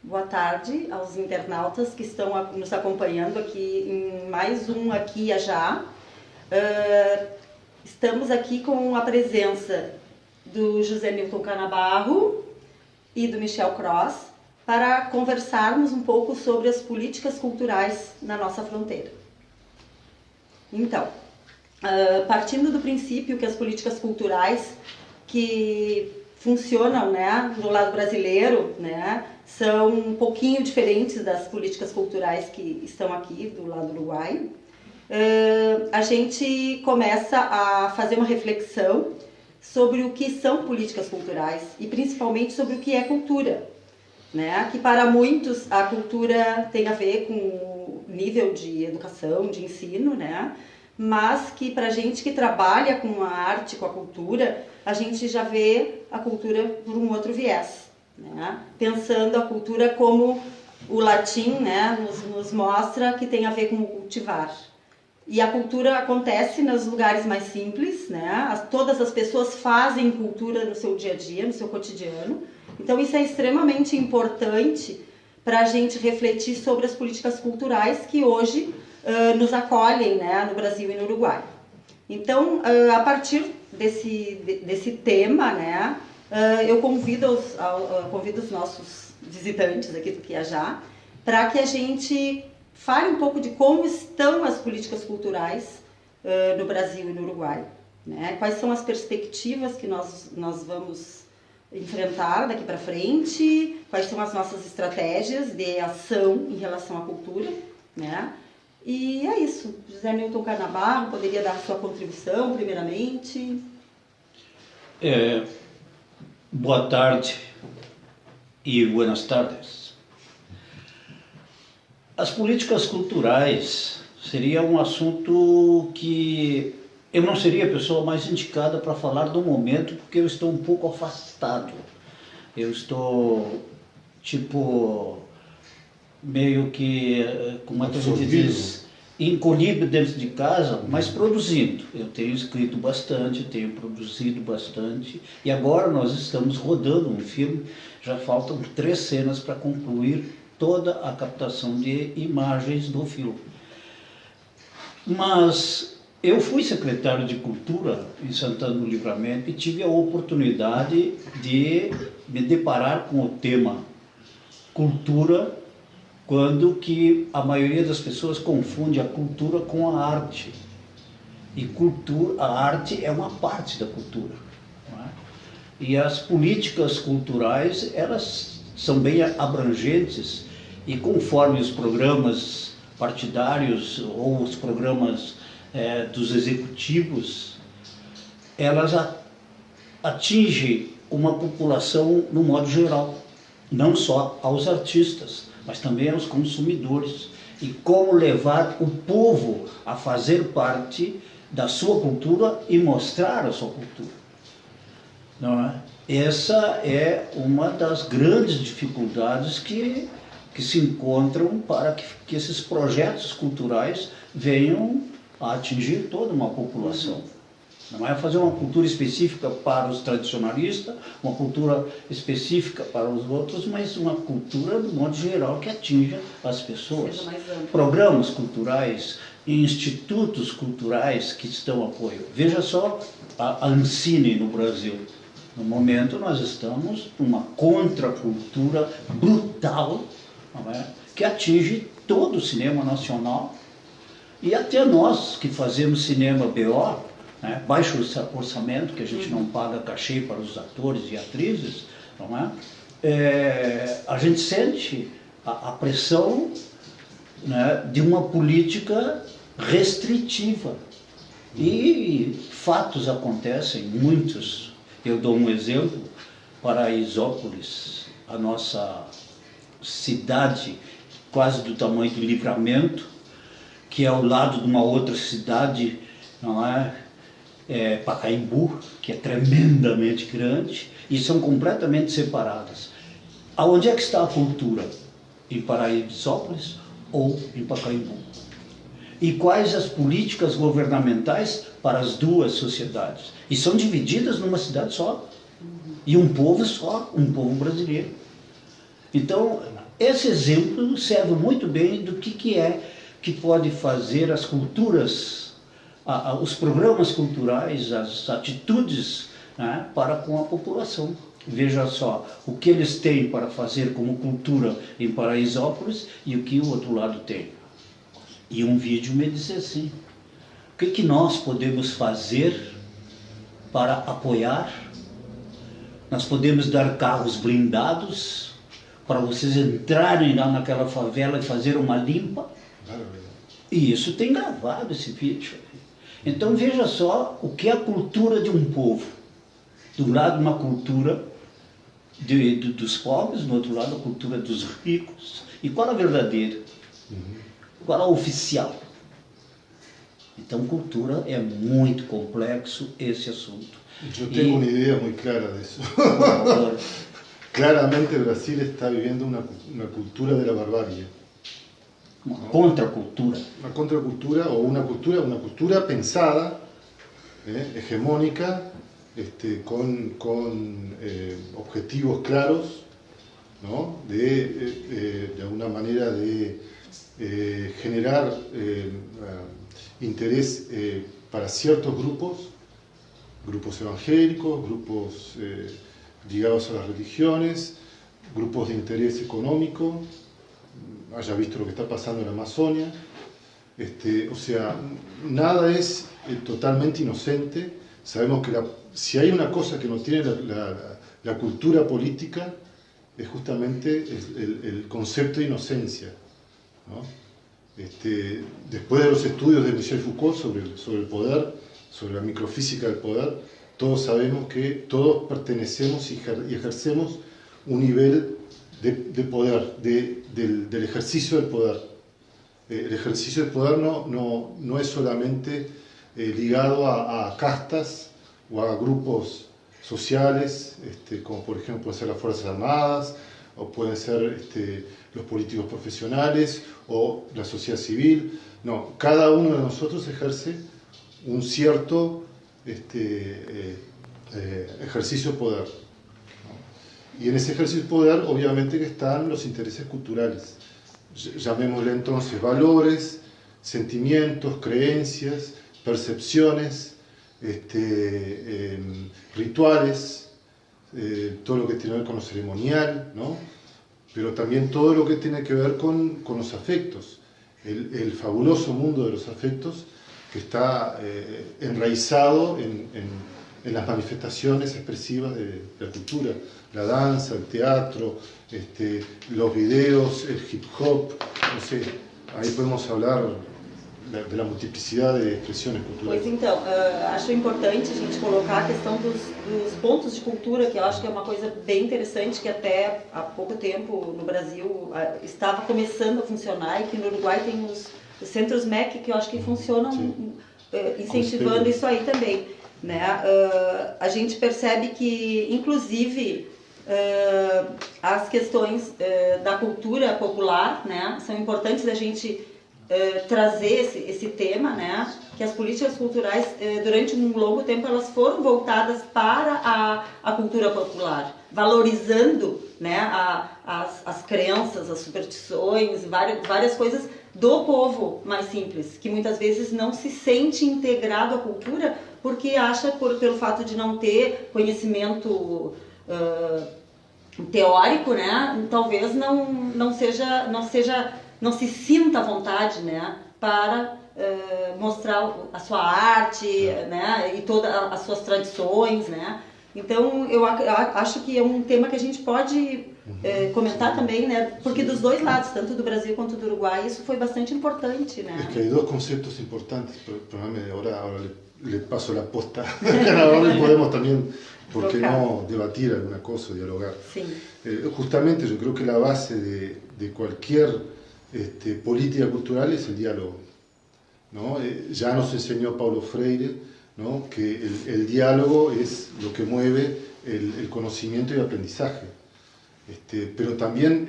Boa tarde aos internautas que estão nos acompanhando aqui em mais um Aqui e Já. Estamos aqui com a presença do José Newton Canabarro e do Michel Cross para conversarmos um pouco sobre as políticas culturais na nossa fronteira. Então, partindo do princípio que as políticas culturais que funcionam, né, do lado brasileiro, né, são um pouquinho diferentes das políticas culturais que estão aqui do lado uruguaio, a gente começa a fazer uma reflexão sobre o que são políticas culturais e principalmente sobre o que é cultura, né? Que para muitos a cultura tem a ver com o nível de educação, de ensino, né? Mas que para a gente que trabalha com a arte, com a cultura, a gente já vê a cultura por um outro viés, né? Pensando a cultura como o latim, né, nos mostra que tem a ver com cultivar. E a cultura acontece nos lugares mais simples, né? Todas as pessoas fazem cultura no seu dia a dia, no seu cotidiano. Então isso é extremamente importante para a gente refletir sobre as políticas culturais que hoje nos acolhem, né, no Brasil e no Uruguai. Então, a partir desse tema, né, eu convido os nossos visitantes aqui do Quiajá para que a gente fale um pouco de como estão as políticas culturais no Brasil e no Uruguai, né? Quais são as perspectivas que nós vamos enfrentar daqui para frente, quais são as nossas estratégias de ação em relação à cultura, né? E é isso. José Newton Canabarro poderia dar a sua contribuição, primeiramente. Boa tarde e buenas tardes. As políticas culturais seria um assunto que eu não seria a pessoa mais indicada para falar do momento, porque eu estou um pouco afastado. Eu estou, meio que, como a gente diz, encolhido dentro de casa, mas produzindo. Eu tenho escrito bastante, tenho produzido bastante, e agora nós estamos rodando um filme, já faltam 3 cenas para concluir toda a captação de imagens do filme. Mas eu fui secretário de Cultura em Santana do Livramento e tive a oportunidade de me deparar com o tema cultura, quando que a maioria das pessoas confunde a cultura com a arte. E a arte é uma parte da cultura, não é? E as políticas culturais, elas são bem abrangentes, e conforme os programas partidários ou os programas dos executivos, elas atingem uma população no modo geral, não só aos artistas, mas também aos consumidores, e como levar o povo a fazer parte da sua cultura e mostrar a sua cultura, não é? Essa é uma das grandes dificuldades que se encontram para que esses projetos culturais venham a atingir toda uma população. Não é fazer uma cultura específica para os tradicionalistas, uma cultura específica para os outros, mas uma cultura, de modo geral, que atinja as pessoas. Programas culturais, institutos culturais que estão a apoio. Veja só a Ancine no Brasil. No momento nós estamos numa contracultura brutal, não é? Que atinge todo o cinema nacional, e até nós que fazemos cinema BO, né, baixo orçamento, que a gente não paga cachê para os atores e atrizes, não é? A gente sente a pressão, né, de uma política restritiva. E fatos acontecem, muitos. Eu dou um exemplo: Paraisópolis, a nossa cidade quase do tamanho do Livramento, que é ao lado de uma outra cidade, não é? Pacaembu, que é tremendamente grande, e são completamente separadas. Aonde é que está a cultura? Em Paraisópolis ou em Pacaembu? E quais as políticas governamentais para as duas sociedades? E são divididas numa cidade só, e um povo só, um povo brasileiro. Então, esse exemplo serve muito bem do que é que pode fazer as culturas, os programas culturais, as atitudes, né, para com a população. Veja só, o que eles têm para fazer como cultura em Paraisópolis e o que o outro lado tem. E um vídeo me disse assim: o que nós podemos fazer para apoiar? Nós podemos dar carros blindados para vocês entrarem lá naquela favela e fazer uma limpa. E isso tem gravado, esse vídeo. Então veja só o que é a cultura de um povo. De um lado uma cultura dos pobres, do outro lado a cultura dos ricos. E qual a verdadeira? Qual a oficial? Então cultura é muito complexo esse assunto. Eu tenho uma ideia muito clara disso. Claramente Brasil está viviendo una cultura de la barbarie. Uma contracultura. Una contracultura o una cultura pensada, hegemónica, con objetivos claros, ¿no? De alguna manera de generar interés para ciertos grupos evangélicos, grupos ligados a las religiones, grupos de interés económico, haya visto lo que está pasando en la Amazonia. O sea, nada es totalmente inocente. Sabemos que si hay una cosa que no tiene la cultura política, es justamente el concepto de inocencia, ¿no? Después de los estudios de Michel Foucault sobre el poder, sobre la microfísica del poder, todos sabemos que todos pertenecemos y ejercemos un nivel de poder, del ejercicio del poder. El ejercicio del poder no es solamente ligado a castas o a grupos sociales, como por ejemplo pueden ser las Fuerzas Armadas, o pueden ser los políticos profesionales o la sociedad civil. No, cada uno de nosotros ejerce un cierto ejercicio de poder, ¿no? Y en ese ejercicio de poder obviamente que están los intereses culturales, llamémosle entonces valores, sentimientos, creencias, percepciones, rituales, todo lo que tiene que ver con lo ceremonial, ¿no? Pero también todo lo que tiene que ver con los afectos, el fabuloso mundo de los afectos que está enraizado en las manifestaciones expresivas de la cultura, la danza, el teatro, los videos, el hip hop, no sé, aí podemos hablar da multiplicidade de expressões culturais. Pois então, acho importante a gente colocar a questão dos pontos de cultura, que eu acho que é uma coisa bem interessante, que até há pouco tempo no Brasil estava começando a funcionar, e que no Uruguai tem os centros MEC, que eu acho que funcionam incentivando isso aí também, né? A gente percebe que, inclusive, as questões da cultura popular, né, são importantes da gente trazer esse tema, né, que as políticas culturais, durante um longo tempo, elas foram voltadas para a cultura popular, valorizando, né, as crenças, as superstições, várias coisas do povo mais simples, que muitas vezes não se sente integrado à cultura porque acha, pelo fato de não ter conhecimento teórico, né, talvez não se sinta à vontade, né, para mostrar a sua arte, né, e todas as suas tradições, né. Então eu acho que é um tema que a gente pode comentar também, né, porque dos dois lados, tanto do Brasil quanto do Uruguai, isso foi bastante importante, né. Es que hay dos conceptos importantes, ahora le paso la posta a Carnaval y podemos también, ¿por qué no debatir alguna cosa, dialogar? Sí. Justamente yo creo que la base de cualquier política cultural es el diálogo, ¿no? Ya nos enseñó Paulo Freire, ¿no?, que el diálogo es lo que mueve el conocimiento y el aprendizaje. Pero también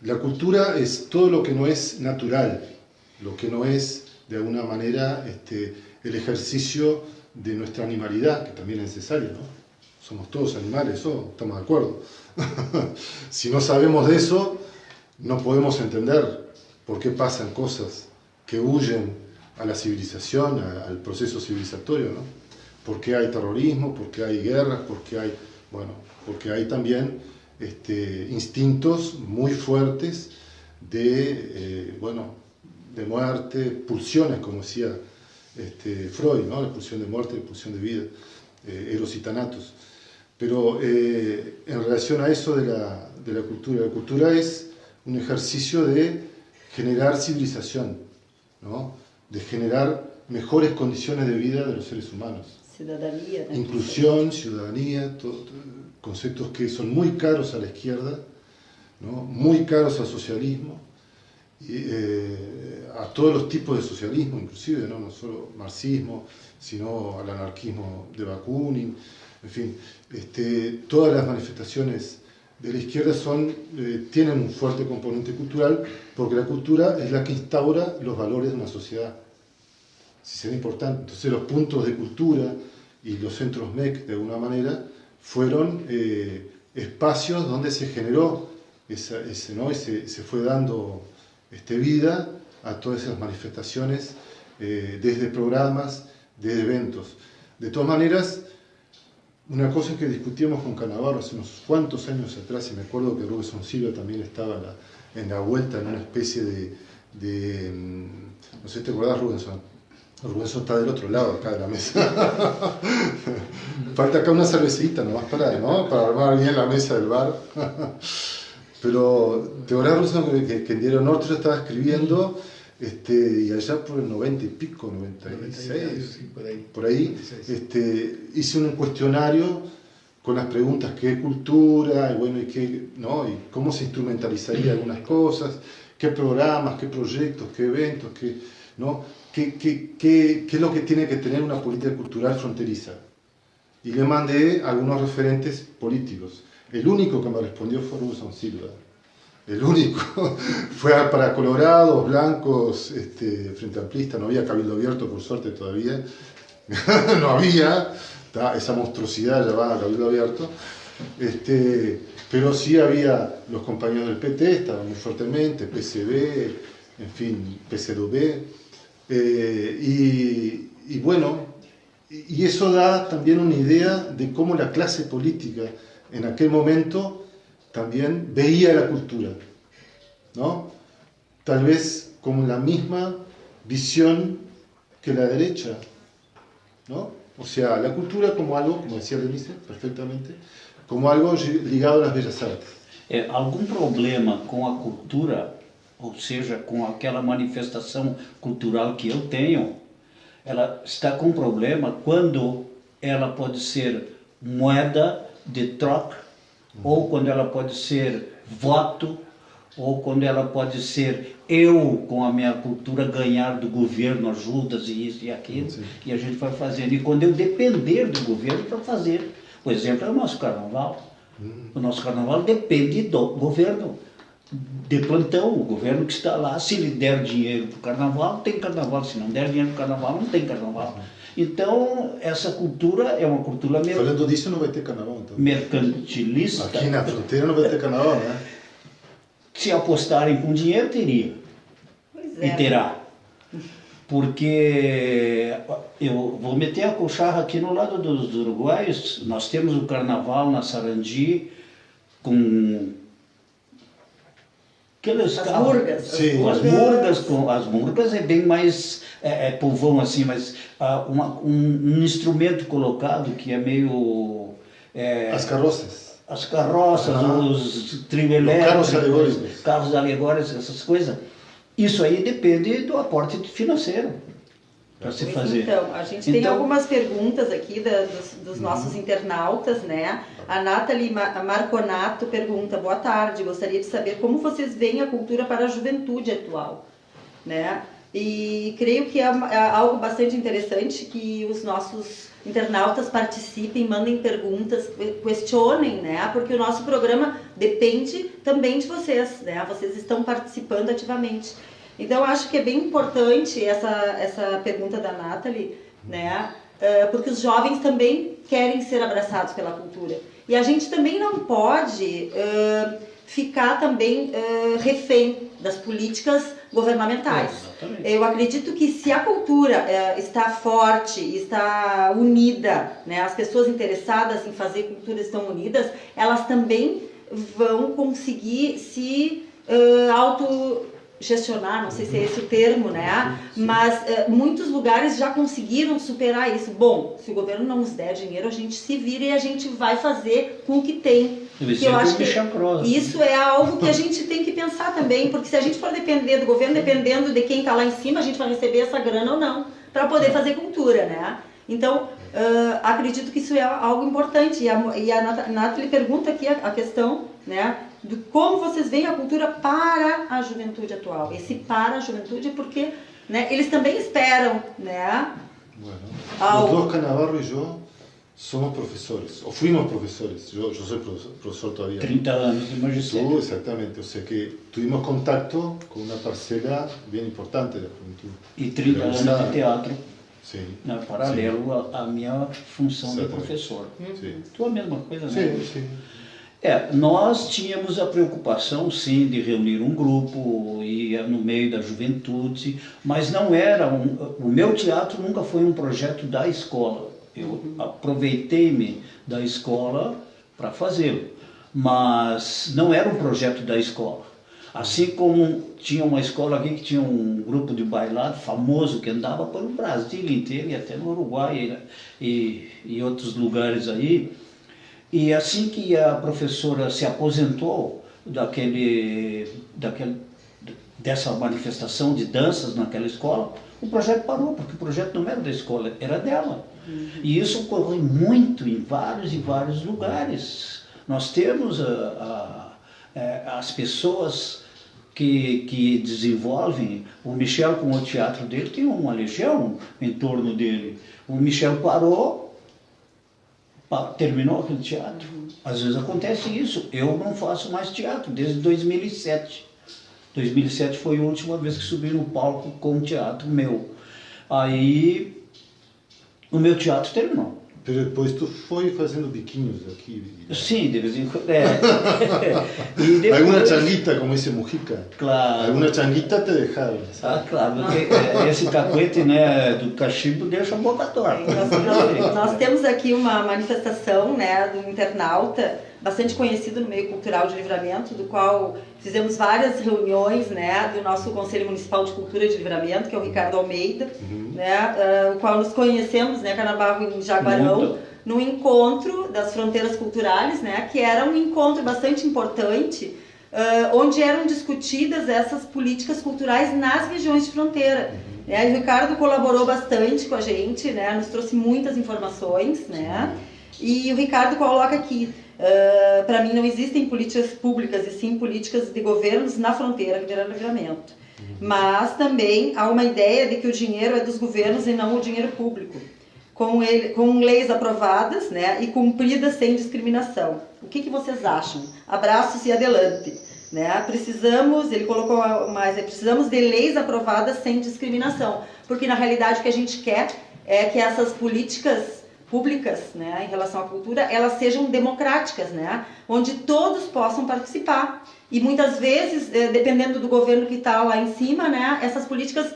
la cultura es todo lo que no es natural, lo que no es de alguna manera el ejercicio de nuestra animalidad, que también es necesario, ¿no? somos todos animales, eso estamos de acuerdo. Si no sabemos de eso, no podemos entender por qué pasan cosas que huyen a la civilización, al proceso civilizatorio, ¿no? ¿Por qué hay terrorismo? ¿Por qué hay guerras? Porque hay también instintos muy fuertes de muerte, pulsiones, como decía Freud, ¿no? La pulsión de muerte, la pulsión de vida, eros y thanatos. Pero en relación a eso de la cultura es un ejercicio de generar civilización, ¿no? De generar mejores condiciones de vida de los seres humanos. Ciudadanía, ¿no? Inclusión, ciudadanía, conceptos que son muy caros a la izquierda, ¿no? Muy caros al socialismo, a todos los tipos de socialismo, inclusive, ¿no? No solo marxismo, sino al anarquismo de Bakunin, en fin, todas las manifestaciones de la izquierda tienen un fuerte componente cultural, porque la cultura es la que instaura los valores de una sociedad. Si será importante. Entonces los puntos de cultura y los centros MEC, de alguna manera, fueron espacios donde se generó se fue dando vida a todas esas manifestaciones, desde programas, desde eventos. De todas maneras, una cosa que discutíamos con Cannavaro hace unos cuantos años atrás, y me acuerdo que Rubens Silva también estaba en la vuelta, en una especie de no sé, ¿te acordás, Rubens? Rubens está del otro lado acá de la mesa. Falta acá una cervecita nomás para armar bien la mesa del bar. Pero te acordás, Rubens, que en Diario Norte yo estaba escribiendo, y allá por el 90 y pico, 96, por ahí, hice un cuestionario con las preguntas: ¿qué es cultura? Y qué, ¿no? Y cómo se instrumentalizaría algunas cosas, qué programas, qué proyectos, qué eventos, ¿no? ¿Qué es lo que tiene que tener una política cultural fronteriza? Y le mandé algunos referentes políticos. El único que me respondió fue Rubens Silva. El único. Fue para colorados, blancos, frente amplista. No había cabildo abierto, por suerte, todavía. No había esa monstruosidad llamada cabildo abierto. Pero sí había los compañeros del PT, estaban muy fuertemente, PCB, en fin, PCdoB. Y eso da también una idea de cómo la clase política en aquel momento también veía la cultura, ¿no? Tal vez con la misma visión que la derecha, ¿no? O sea, la cultura como algo, como decía Denise perfectamente, como algo ligado a las bellas artes. Algum problema com a cultura, ou seja, com aquela manifestação cultural que eu tenho, ela está com problema quando ela pode ser moeda de troca, ou quando ela pode ser voto, ou quando ela pode ser eu, com a minha cultura, ganhar do governo ajudas e isso e aquilo, e a gente vai fazendo. E quando eu depender do governo para fazer, por exemplo, é o nosso carnaval. O nosso carnaval depende do governo, de plantão, o governo que está lá. Se ele der dinheiro para o carnaval, tem carnaval. Se não der dinheiro para o carnaval, não tem carnaval. Então, essa cultura é uma cultura Falando disso, não vai ter carnaval, então. Mercantilista. Aqui na fronteira não vai ter carnaval, né? Se apostarem com dinheiro, teria. Pois é. E terá. Porque eu vou meter a colcharra aqui no lado dos uruguaios. Nós temos o carnaval na Sarandi com aqueles As murgas. Sim, as murgas é bem mais povão assim, mas um instrumento colocado que é meio... As carroças. As carroças, os trio elétricos, carros alegóricos, essas coisas. Isso aí depende do aporte financeiro para se fazer. Então, a gente tem algumas perguntas aqui dos nossos internautas, né? A Nathalie Marconato pergunta: boa tarde, gostaria de saber como vocês veem a cultura para a juventude atual, né? E creio que é algo bastante interessante que os nossos internautas participem, mandem perguntas, questionem, né? Porque o nosso programa depende também de vocês, né? Vocês estão participando ativamente. Então, acho que é bem importante essa pergunta da Nathalie, né? porque os jovens também querem ser abraçados pela cultura. E a gente também não pode ficar também refém das políticas governamentais. Eu acredito que se a cultura está forte, está unida, né, as pessoas interessadas em fazer cultura estão unidas, elas também vão conseguir se autogestionar, não sei se é esse o termo, né? Mas muitos lugares já conseguiram superar isso. Bom, se o governo não nos der dinheiro, a gente se vira e a gente vai fazer com o que tem. Que eu acho que isso é algo que a gente tem que pensar também, porque se a gente for depender do governo, dependendo de quem está lá em cima, a gente vai receber essa grana ou não, para poder fazer cultura, né? Então, acredito que isso é algo importante. E a Nathalie pergunta aqui a questão, né, de como vocês veem a cultura para a juventude atual. Esse para a juventude porque, né, eles também esperam, né? Bueno, los dos, Canabarro y yo, somos profesores, o fuimos profesores. Yo soy profesor todavía. 30 anos de magistério. Tú, exactamente. O sea que tuvimos contacto con una parcela bien importante de la juventud. E 30 anos de teatro. Sim. Né, paralelo à minha função de professor. Sim. Tudo a mesma coisa, né? Sim, sim. Nós tínhamos a preocupação, sim, de reunir um grupo e no meio da juventude, mas não era o meu teatro nunca foi um projeto da escola. Eu aproveitei-me da escola para fazê-lo, mas não era um projeto da escola. Assim como tinha uma escola aqui que tinha um grupo de bailado famoso que andava pelo Brasil inteiro e até no Uruguai e outros lugares aí. E assim que a professora se aposentou dessa manifestação de danças naquela escola, o projeto parou, porque o projeto não era da escola, era dela. E isso ocorre muito em vários e vários lugares. Nós temos as pessoas que desenvolvem, o Michel com o teatro dele tem uma legião em torno dele. O Michel parou, terminou aquele teatro. Às vezes acontece isso. Eu não faço mais teatro desde 2007. 2007 foi a última vez que subi no palco com um teatro meu. Aí o meu teatro terminou. Pero depois tu foi fazendo biquinhos aqui. Sim, de vez em quando. E depois... Alguma changuita, como esse Mujica. Claro. Alguma changuita te deixaram. Claro, porque esse cacuete, né, do cachimbo deixa a boca torta. Nós temos aqui uma manifestação, né, do internauta, bastante conhecido no meio cultural de Livramento, do qual fizemos várias reuniões, né, do nosso Conselho Municipal de Cultura de Livramento, que é o Ricardo Almeida, né, o qual nos conhecemos, né, Canabarro em Jaguarão, no encontro das fronteiras culturais, né, que era um encontro bastante importante, onde eram discutidas essas políticas culturais nas regiões de fronteira. Né, e o Ricardo colaborou bastante com a gente, né, nos trouxe muitas informações, né, e o Ricardo coloca aqui, para mim não existem políticas públicas e sim políticas de governos na fronteira que virá Livramento. Mas também há uma ideia de que o dinheiro é dos governos e não o dinheiro público, com leis aprovadas, né, e cumpridas sem discriminação. O que vocês acham? Abraços e adelante. Né? Precisamos, ele colocou mais, precisamos de leis aprovadas sem discriminação, porque na realidade o que a gente quer é que essas políticas públicas, né, em relação à cultura, elas sejam democráticas, né, onde todos possam participar. E muitas vezes, dependendo do governo que está lá em cima, né, essas políticas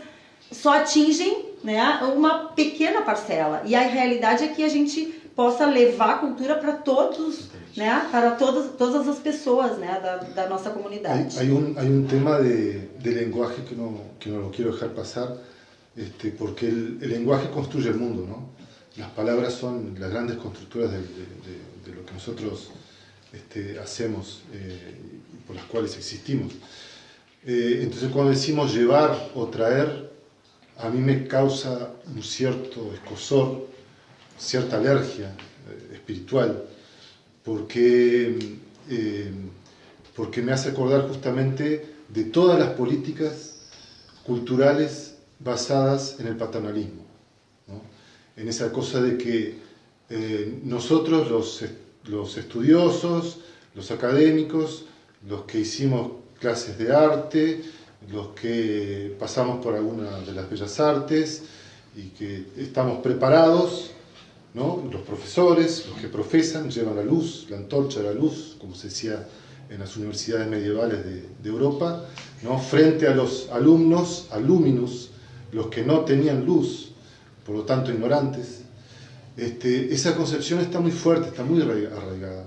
só atingem, né, uma pequena parcela. E a realidade é que a gente possa levar a cultura para todos, né, para todas as pessoas, né, da nossa comunidade. Hay un tema de lenguaje que no lo quiero dejar pasar, porque el lenguaje construye el mundo, ¿no? Las palabras son las grandes constructoras de lo que nosotros hacemos y por las cuales existimos. Entonces cuando decimos llevar o traer, a mí me causa un cierto escozor, cierta alergia espiritual, porque me hace acordar justamente de todas las políticas culturales basadas en el paternalismo, ¿no? En esa cosa de que nosotros los estudiosos, los académicos, los que hicimos clases de arte, los que pasamos por alguna de las bellas artes y que estamos preparados, ¿no? Los profesores, los que profesan, llevan la luz, la antorcha de la luz, como se decía en las universidades medievales de Europa, ¿no? Frente a los alumnos, alúminos, los que no tenían luz, por lo tanto ignorantes. Esa concepción está muy fuerte, está muy arraigada.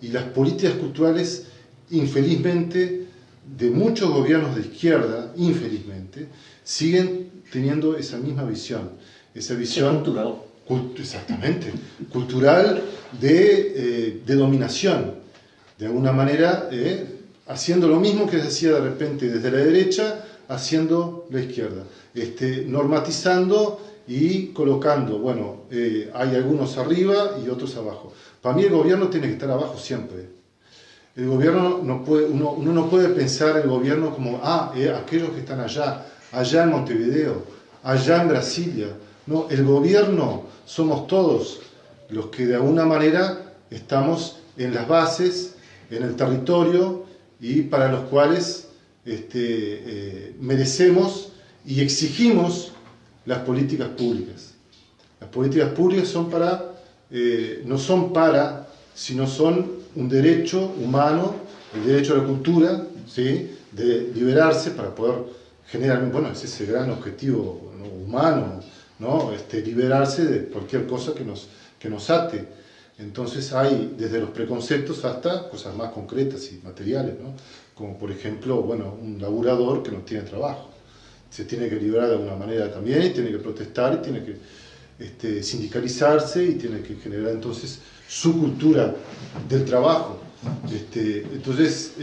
Y las políticas culturales, infelizmente, de muchos gobiernos de izquierda, infelizmente, siguen teniendo esa misma visión. Esa visión cultural. Exactamente, cultural de dominación. De alguna manera, haciendo lo mismo que se hacía de repente desde la derecha, haciendo la izquierda. Normatizando y colocando, bueno, hay algunos arriba y otros abajo. Para mí el gobierno tiene que estar abajo siempre. El gobierno no puede, uno no puede pensar el gobierno como, aquellos que están allá en Montevideo, allá en Brasilia. No, el gobierno somos todos los que de alguna manera estamos en las bases, en el territorio, y para los cuales merecemos y exigimos las políticas públicas. Las políticas públicas son no son sino son un derecho humano, el derecho a la cultura, ¿sí? De liberarse para poder generar, bueno, es ese gran objetivo, ¿no? Humano, ¿no? Liberarse de cualquier cosa que nos ate. Entonces hay desde los preconceptos hasta cosas más concretas y materiales, ¿no? Como por ejemplo, bueno, un laburador que no tiene trabajo. Se tiene que liberar de alguna manera también, y tiene que protestar, y tiene que sindicalizarse, y tiene que generar entonces su cultura del trabajo. Entonces,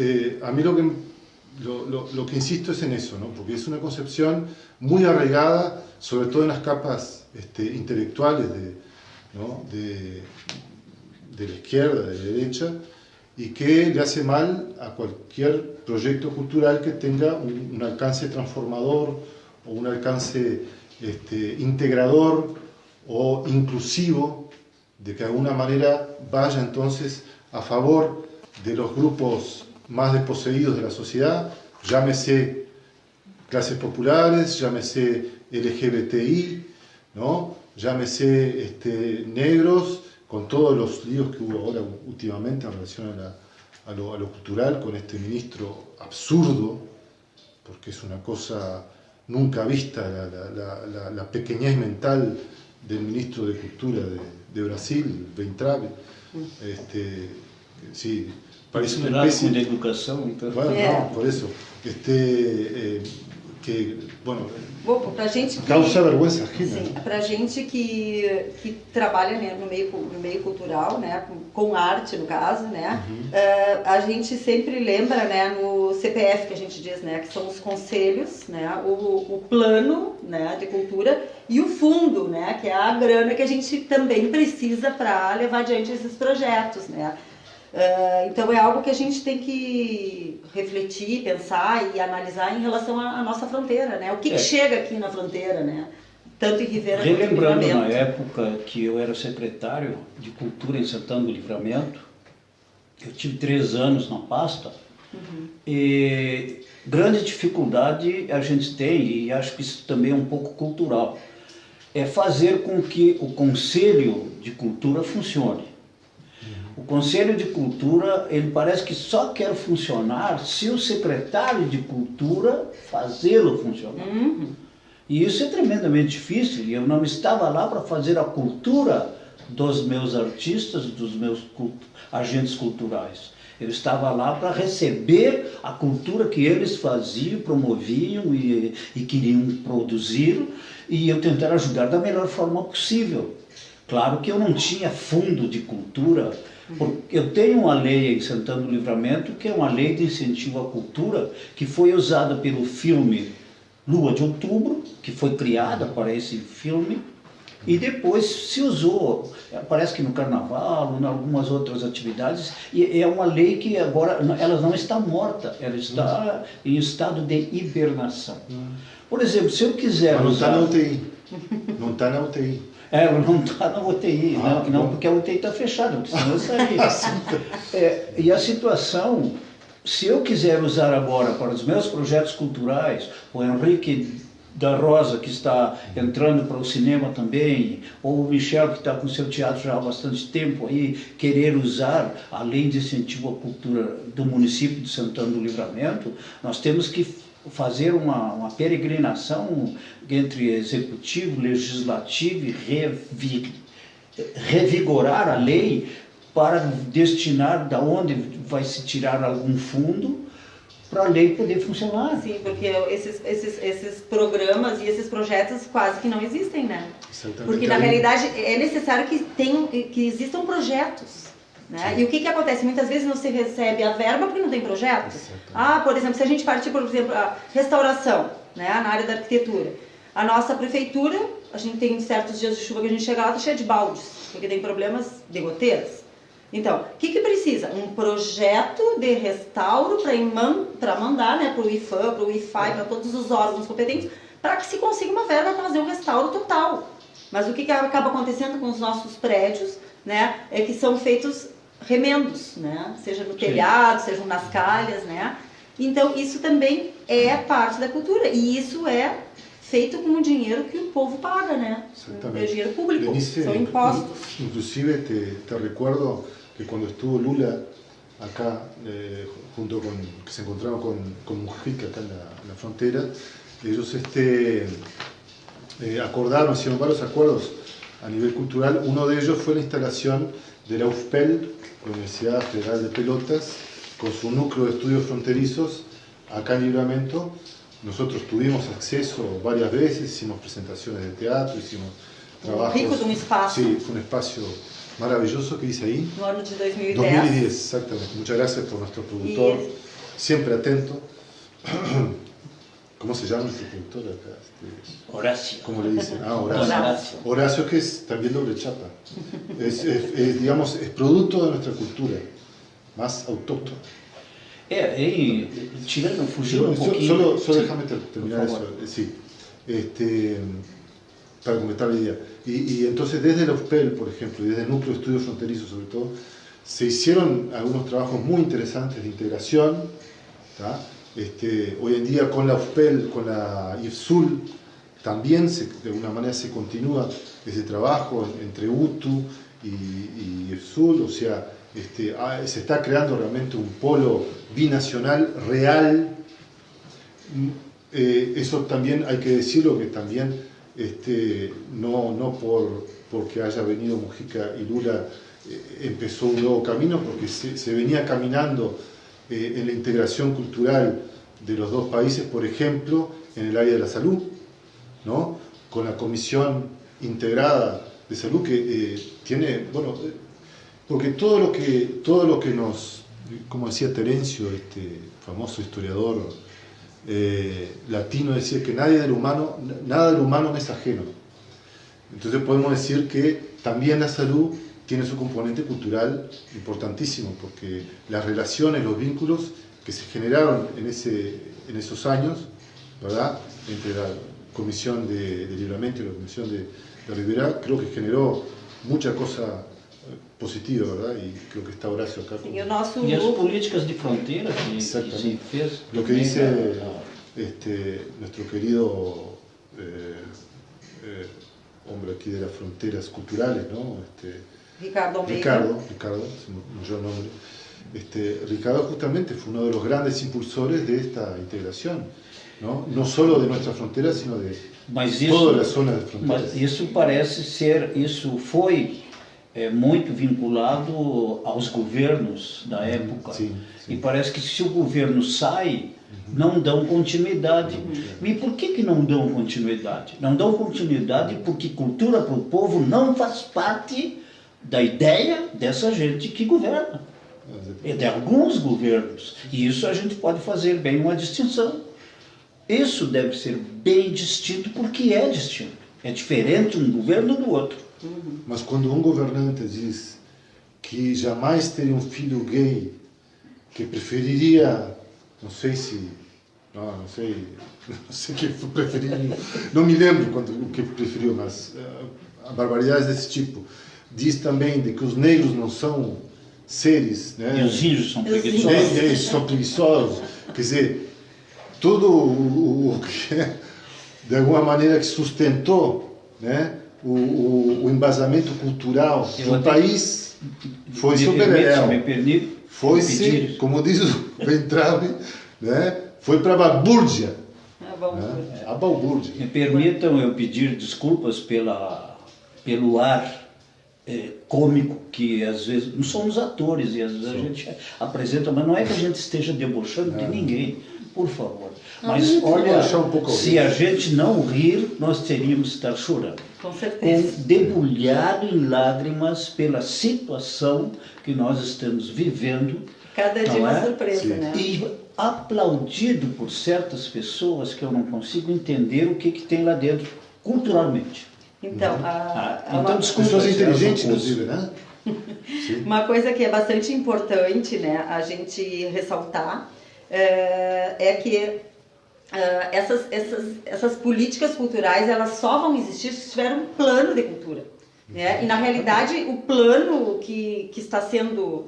a mí lo que insisto es en eso, ¿no? Porque es una concepción muy arraigada, sobre todo en las capas intelectuales de la izquierda, de la derecha, y que le hace mal a cualquier proyecto cultural que tenga un alcance transformador o un alcance integrador o inclusivo, de que de alguna manera vaya entonces a favor de los grupos más desposeídos de la sociedad, llámese clases populares, llámese LGBTI, ¿no? Llámese negros, con todos los líos que hubo ahora últimamente en relación a lo cultural, con este ministro absurdo, porque es una cosa nunca vista, la pequeñez mental del ministro de Cultura de Brasil, Weintraub. Sí, parece una especie de educação, então. Bueno, no, por eso. Que, bueno, pra gente que, causa vergonha ajena. Sim, pra gente que trabalha, né, no meio cultural, né, com arte no caso, né, a gente sempre lembra, né, no CPF que a gente diz, né, que são os conselhos, né, o plano, né, de cultura, e o fundo, né, que é a grana que a gente também precisa para levar adiante esses projetos, né. Então é algo que a gente tem que refletir, pensar e analisar em relação à nossa fronteira, né? O que chega aqui na fronteira, né? Tanto em Rivera quanto em Relembrando Livramento. na época que eu era secretário de Cultura em Santana do Livramento, eu tive 3 anos na pasta, e grande dificuldade a gente tem, e acho que isso também é um pouco cultural, é fazer com que o Conselho de Cultura funcione. O Conselho de Cultura, ele parece que só quer funcionar se o secretário de Cultura fazê-lo funcionar. E isso é tremendamente difícil, e eu não estava lá para fazer a cultura dos meus artistas, dos meus agentes culturais. Eu estava lá para receber a cultura que eles faziam, promoviam e queriam produzir, e eu tentar ajudar da melhor forma possível. Claro que eu não tinha fundo de cultura. Porque eu tenho uma lei em Santana do Livramento, que é uma lei de incentivo à cultura, que foi usada pelo filme Lua de Outubro, que foi criada para esse filme, e depois se usou, parece que no Carnaval, em algumas outras atividades, e é uma lei que agora ela não está morta, ela está em estado de hibernação. Por exemplo, se eu quiser usar... Não está na UTI. Não está na UTI. Ela não está na UTI, não, porque a UTI está fechada, porque senão eu saía. E a situação, se eu quiser usar agora para os meus projetos culturais, o Henrique da Rosa, que está entrando para o cinema também, ou o Michel, que está com seu teatro já há bastante tempo aí, querer usar, além de incentivo à cultura do município de Santana do Livramento, nós temos que fazer uma peregrinação entre executivo, legislativo e revigorar a lei para destinar da onde vai se tirar algum fundo para a lei poder funcionar. Sim, porque esses programas e esses projetos quase que não existem, né? Porque na realidade é necessário que existam projetos. Né? E o que acontece? Muitas vezes não se recebe a verba porque não tem projeto. Por exemplo, se a gente partir, por exemplo, a restauração, né, na área da arquitetura, a nossa prefeitura, a gente tem certos dias de chuva que a gente chega lá, está cheia de baldes, porque tem problemas de goteiras. Então, o que precisa? Um projeto de restauro para mandar, né, para o IFAM, para o IFAI, para todos os órgãos competentes, para que se consiga uma verba para fazer um restauro total. Mas o que acaba acontecendo com os nossos prédios, né, é que são feitos remendos, né, seja no telhado, seja nas calhas, né. Então, isso também é parte da cultura, e isso é feito com o dinheiro que o povo paga, né? É dinheiro público, Denise, são impostos. Inclusive, te recuerdo que cuando estuvo Lula acá, junto con, que se encontraron con Mujica acá en la frontera, ellos acordaron, hicieron varios acuerdos a nivel cultural. Uno de ellos fue la instalación de la UFPEL, la Universidad Federal de Pelotas, con su núcleo de estudios fronterizos acá en Livramento. Nosotros tuvimos acceso varias veces, hicimos presentaciones de teatro, hicimos trabajos. Rico de un espacio. Sí, fue un espacio maravilloso que dice ahí. No año de 2010. 2010, exactamente. Muchas gracias por nuestro productor, siempre atento. ¿Cómo se llama nuestro productor acá? Horacio. ¿Cómo le dicen? Horacio. Horacio, que es también doble chapa. Digamos, es producto de nuestra cultura, más autóctona. Tirando, fugindo poquito. Solo déjame terminar eso. Sí. Para comentar la idea. Y entonces desde la UFPEL, por ejemplo, y desde el Núcleo de Estudios Fronterizos sobre todo, se hicieron algunos trabajos muy interesantes de integración. Hoy en día con la UFPEL, con la IFSUL, también de alguna manera se continúa ese trabajo entre UTU y IFSUL, o sea, se está creando realmente un polo binacional real. Eso también hay que decirlo, que también no porque haya venido Mujica y Lula empezó un nuevo camino, porque se venía caminando en la integración cultural de los dos países, por ejemplo, en el área de la salud, ¿no? Con la Comisión Integrada de Salud que tiene, bueno, porque todo lo que nos, como decía Terencio, famoso historiador latino, decía que nada del humano me es ajeno. Entonces podemos decir que también la salud tiene su componente cultural importantísimo, porque las relaciones, los vínculos que se generaron en esos años, ¿verdad?, entre la Comisión de Livramento y la Comisión de Rivera, creo que generó mucha cosa positiva, ¿verdad? Y creo que está Horacio acá. Sim, o nosso E as políticas de fronteira que se fez. Lo que dice nuestro querido hombre aquí de las fronteras culturales, ¿no? Ricardo, se me olvidó el nombre. Ricardo justamente fue uno de los grandes impulsores de esta integración, no solo de nuestra frontera, sino de toda la zona de fronteras. Mas isso parece ser, isso foi muito vinculado aos governos da época. Sim. E parece que se o governo sai, não dão continuidade. E por que não dão continuidade? Não dão continuidade porque cultura para o povo não faz parte da ideia dessa gente que governa. É de alguns governos. E isso a gente pode fazer bem uma distinção. Isso deve ser bem distinto porque é distinto. É diferente um governo do outro. Mas quando um governante diz que jamais teria um filho gay, que preferiria, não sei que preferiria, não me lembro o que preferiu, mas barbaridades desse tipo. Diz também de que os negros não são seres, né? E os índios são preguiçosos. Eles são preguiçosos. Quer dizer, tudo o que é de alguma maneira, que sustentou, né, o embasamento cultural do país, foi seu Beleléu. Foi-se, como diz o Weintraub, né, foi para a balbúrdia. A balbúrdia. Me permitam eu pedir desculpas pelo ar cômico que às vezes, não somos atores e às vezes a gente apresenta, mas não é que a gente esteja debochando de ninguém, por favor. Mas olha, se a gente não rir, nós teríamos que estar chorando. Com certeza. Debulhado em lágrimas pela situação que nós estamos vivendo. Cada dia uma surpresa, né? E aplaudido por certas pessoas que eu não consigo entender o que tem lá dentro culturalmente. Então, então desculpa, pessoas inteligentes, inclusive, né? Uma coisa que é bastante importante, né, a gente ressaltar é que essas políticas culturais, elas só vão existir se tiver um plano de cultura, né? E na realidade o plano que está sendo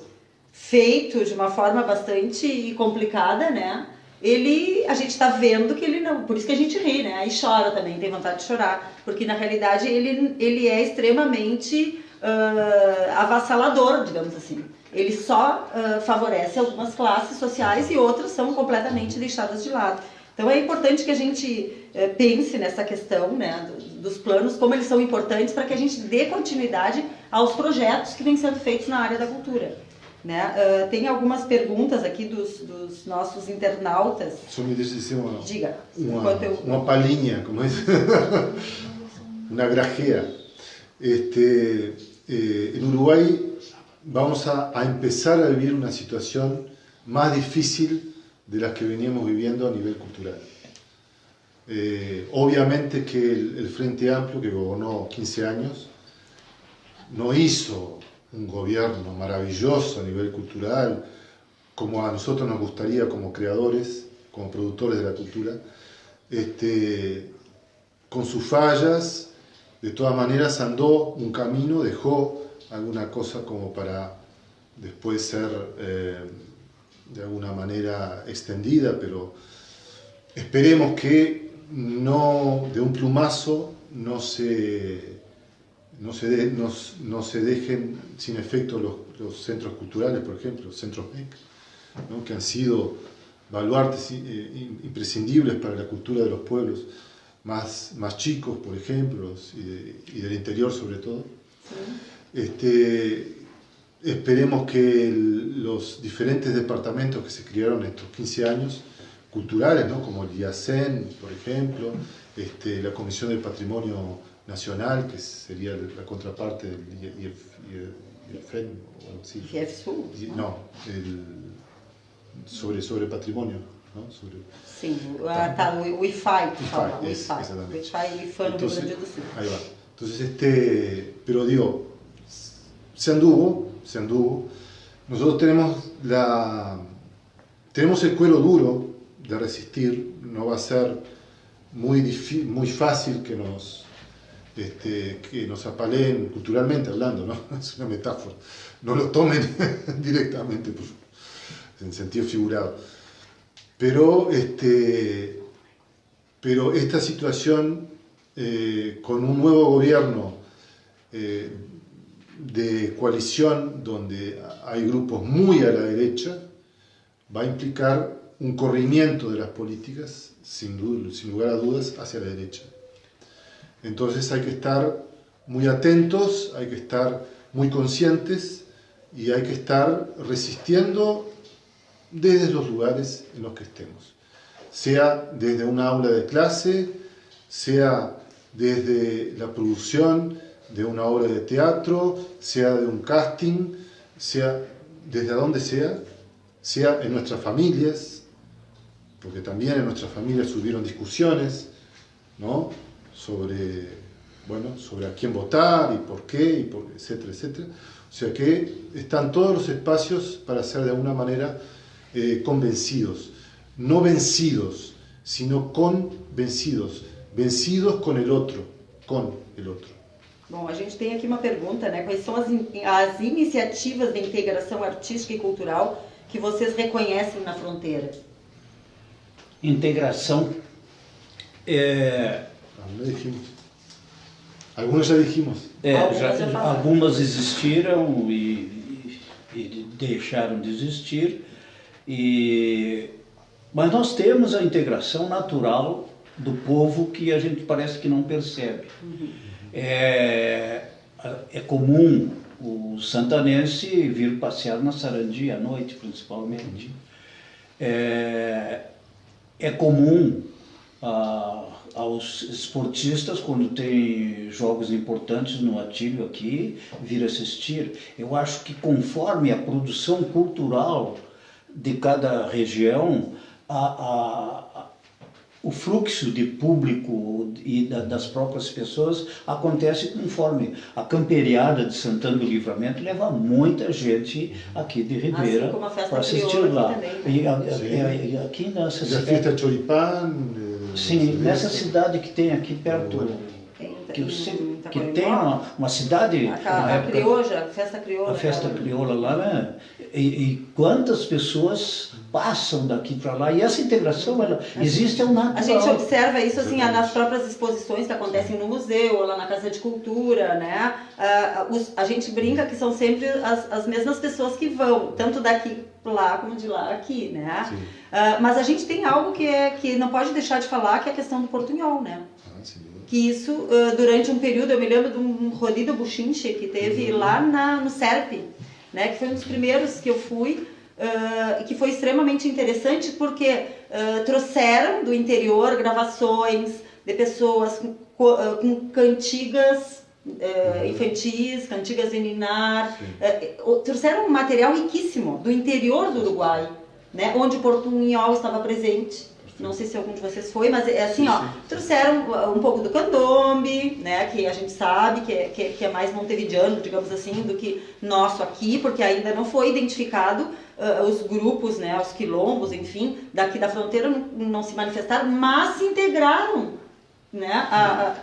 feito de uma forma bastante complicada, né? A gente está vendo que ele não, por isso que a gente ri, né? Aí chora também, tem vontade de chorar, porque na realidade ele é extremamente avassalador, digamos assim. Ele só favorece algumas classes sociais e outras são completamente deixadas de lado. Então é importante que a gente pense nessa questão, né, dos planos, como eles são importantes para que a gente dê continuidade aos projetos que vêm sendo feitos na área da cultura. Né? Tem algumas perguntas aqui dos nossos internautas. Só me deixa dizer uma palhinha, como é? Uma grajea. En Uruguay vamos a empezar a vivir una situación más difícil de las que veníamos viviendo a nivel cultural. Obviamente que el Frente Amplio, que gobernó 15 años, no hizo un gobierno maravilloso a nivel cultural, como a nosotros nos gustaría como creadores, como productores de la cultura, con sus fallas. De todas maneras andó un camino, dejó alguna cosa como para después ser de alguna manera extendida, pero esperemos que no de un plumazo no se dejen sin efecto los centros culturales, por ejemplo, los centros MEC, ¿no? Que han sido baluartes imprescindibles para la cultura de los pueblos más chicos, por ejemplo, y del interior sobre todo. Sí. Esperemos que los diferentes departamentos que se crearon en estos 15 años culturales, ¿no? Como el IACEN, por ejemplo, la Comisión del Patrimonio Nacional, que sería la contraparte del IFEN, sí. No, sobre patrimonio, ¿no? Sim, o IFAI, que fala, o IFAI e o IFAN no Rio Grande do Sul. Ahí va. Entonces, pero digo, se anduvo. Nosotros tenemos el cuero duro de resistir. No va a ser muy fácil que nos apaleen culturalmente hablando, ¿no? Es una metáfora. No lo tomen directamente, pues, en sentido figurado. Pero esta situación, con un nuevo gobierno de coalición donde hay grupos muy a la derecha, va a implicar un corrimiento de las políticas, sin lugar a dudas, hacia la derecha. Entonces hay que estar muy atentos, hay que estar muy conscientes y hay que estar resistiendo desde los lugares en los que estemos. Sea desde una aula de clase, sea desde la producción de una obra de teatro, sea de un casting, sea desde donde sea en nuestras familias, porque también en nuestras familias hubieron discusiones, ¿no? sobre a quién votar y por qué, etcétera, etcétera. O sea que están todos los espacios para ser de alguna manera convencidos, no vencidos, sino convencidos, vencidos con el otro. Bom, a gente tem aqui uma pergunta, né? Quais são as iniciativas de integração artística e cultural que vocês reconhecem na fronteira? Integração Algumas já dijimos. Algumas existiram e deixaram de existir, mas nós temos a integração natural do povo que a gente parece que não percebe. É comum o santanense vir passear na Sarandi à noite, principalmente. É comum aos esportistas, quando tem jogos importantes no Atílio aqui, vir assistir. Eu acho que conforme a produção cultural de cada região, o fluxo de público e das próprias pessoas acontece conforme. A camperiada de Santana do Livramento leva muita gente aqui de Ribeira para assistir lá. E aqui nessa cidade... A festa de Choripán... Sim, nessa cidade que tem aqui perto... Que tem uma cidade... A crioula, a festa crioula. A festa crioula lá, né? E quantas pessoas passam daqui para lá, e essa integração ela existe ao natural. A gente observa isso assim nas próprias exposições que acontecem no museu ou lá na Casa de Cultura, né? A gente brinca que são sempre as mesmas pessoas que vão, tanto daqui lá como de lá aqui, né? Mas a gente tem algo que não pode deixar de falar, que é a questão do portunhol, né? Que isso, durante um período, eu me lembro de um Rodido Buchinche que teve lá no SERP, né? Que foi um dos primeiros que eu fui, que foi extremamente interessante porque trouxeram do interior gravações de pessoas com cantigas infantis, cantigas de ninar, trouxeram um material riquíssimo do interior do Uruguai, né? Onde o portunhol estava presente. Não sei se algum de vocês foi, mas é assim, ó, trouxeram um pouco do candombe, né, que a gente sabe que é mais montevideano, digamos assim, do que nosso aqui, porque ainda não foi identificado os grupos, né, os quilombos, enfim, daqui da fronteira não se manifestaram, mas se integraram, né,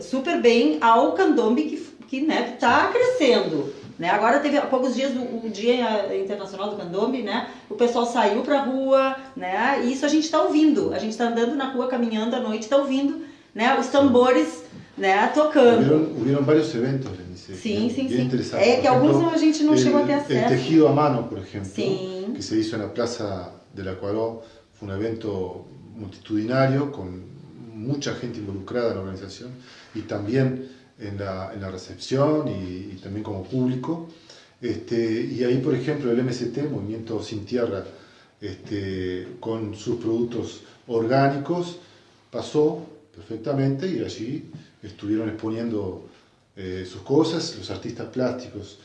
super bem ao candombe que está crescendo. Né? Agora teve há poucos dias o Dia Internacional do Candombe, né? O pessoal saiu para a rua, né? E isso a gente está ouvindo, a gente está andando na rua, caminhando à noite, está ouvindo, né? Os tambores, né? Tocando. Hubieron vários eventos, sim. interesantes. Que alguns a gente não chegou a ter acesso. El tejido a mano, por ejemplo, sim. Que se hizo en la Plaza de la Cuaró, fue un evento multitudinario con mucha gente involucrada en la organización y también en la recepción y también como público. Y ahí, por ejemplo, el MST, Movimiento Sin Tierra, con sus productos orgánicos, pasó perfectamente y allí estuvieron exponiendo sus cosas, los artistas plásticos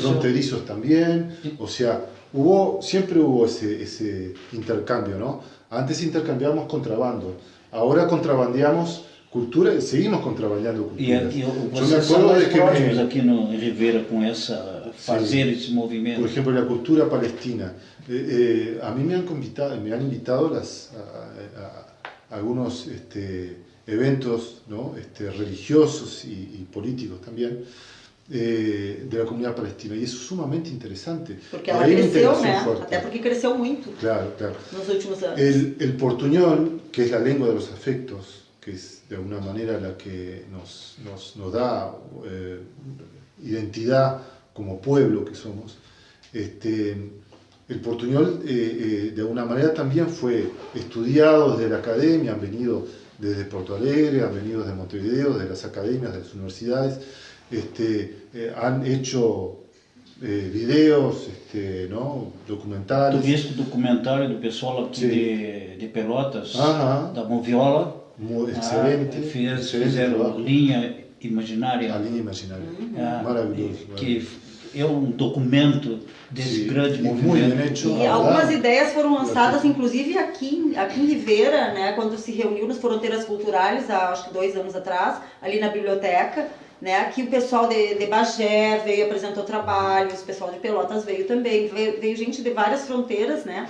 fronterizos también. O sea, siempre hubo ese intercambio, ¿no? Antes intercambiábamos contrabando, ahora contrabandeamos cultura e seguimos contrabandeando cultura. Vocês são mais próximos aqui no Ribeira com fazer esse movimento. Por ejemplo, la cultura palestina. A mí me han invitado a algunos eventos, ¿no? Religiosos y políticos también de la comunidad palestina, y eso es sumamente interesante. Porque ela cresceu, né? Até porque cresceu muito. Claro. Nos últimos anos. El portuñol, que es la lengua de los afectos, que es de alguna manera la que nos da identidad como pueblo que somos, el portuñol de alguna manera también fue estudiado desde la academia, han venido desde Porto Alegre, han venido desde Montevideo, de las academias, de las universidades, han hecho videos, ¿no? Documentales. Tu viste o documentário do pessoal aqui de Pelotas, da Moviola? Excelente. Fizeram a linha imaginária. A linha imaginária. Maravilhoso. Que é um documento desse grande movimento. E algumas ideias foram lançadas, inclusive aqui em Ribeira, né, quando se reuniu nas Fronteiras Culturais, acho que 2 anos atrás, ali na biblioteca, né, que o pessoal de Bagé veio, apresentou trabalhos, o pessoal de Pelotas veio também, veio gente de várias fronteiras, né,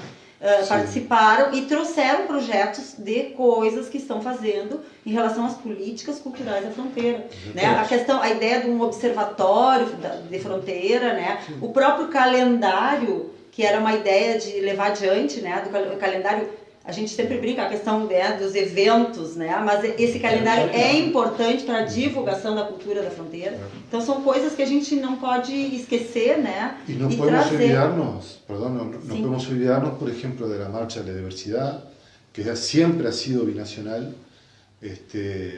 participaram e trouxeram projetos de coisas que estão fazendo em relação às políticas culturais da fronteira, né? A ideia de um observatório de fronteira, né? O próprio calendário, que era uma ideia de levar adiante, né? Do calendário, A gente sempre brinca a questão, né, dos eventos, né? Mas esse calendário é importante para a divulgação da cultura da fronteira. Então são coisas que a gente não pode esquecer, né? Y no podemos olvidarnos, perdón, no podemos olvidarnos, por ejemplo, de la Marcha de la Diversidad, que siempre ha sido binacional.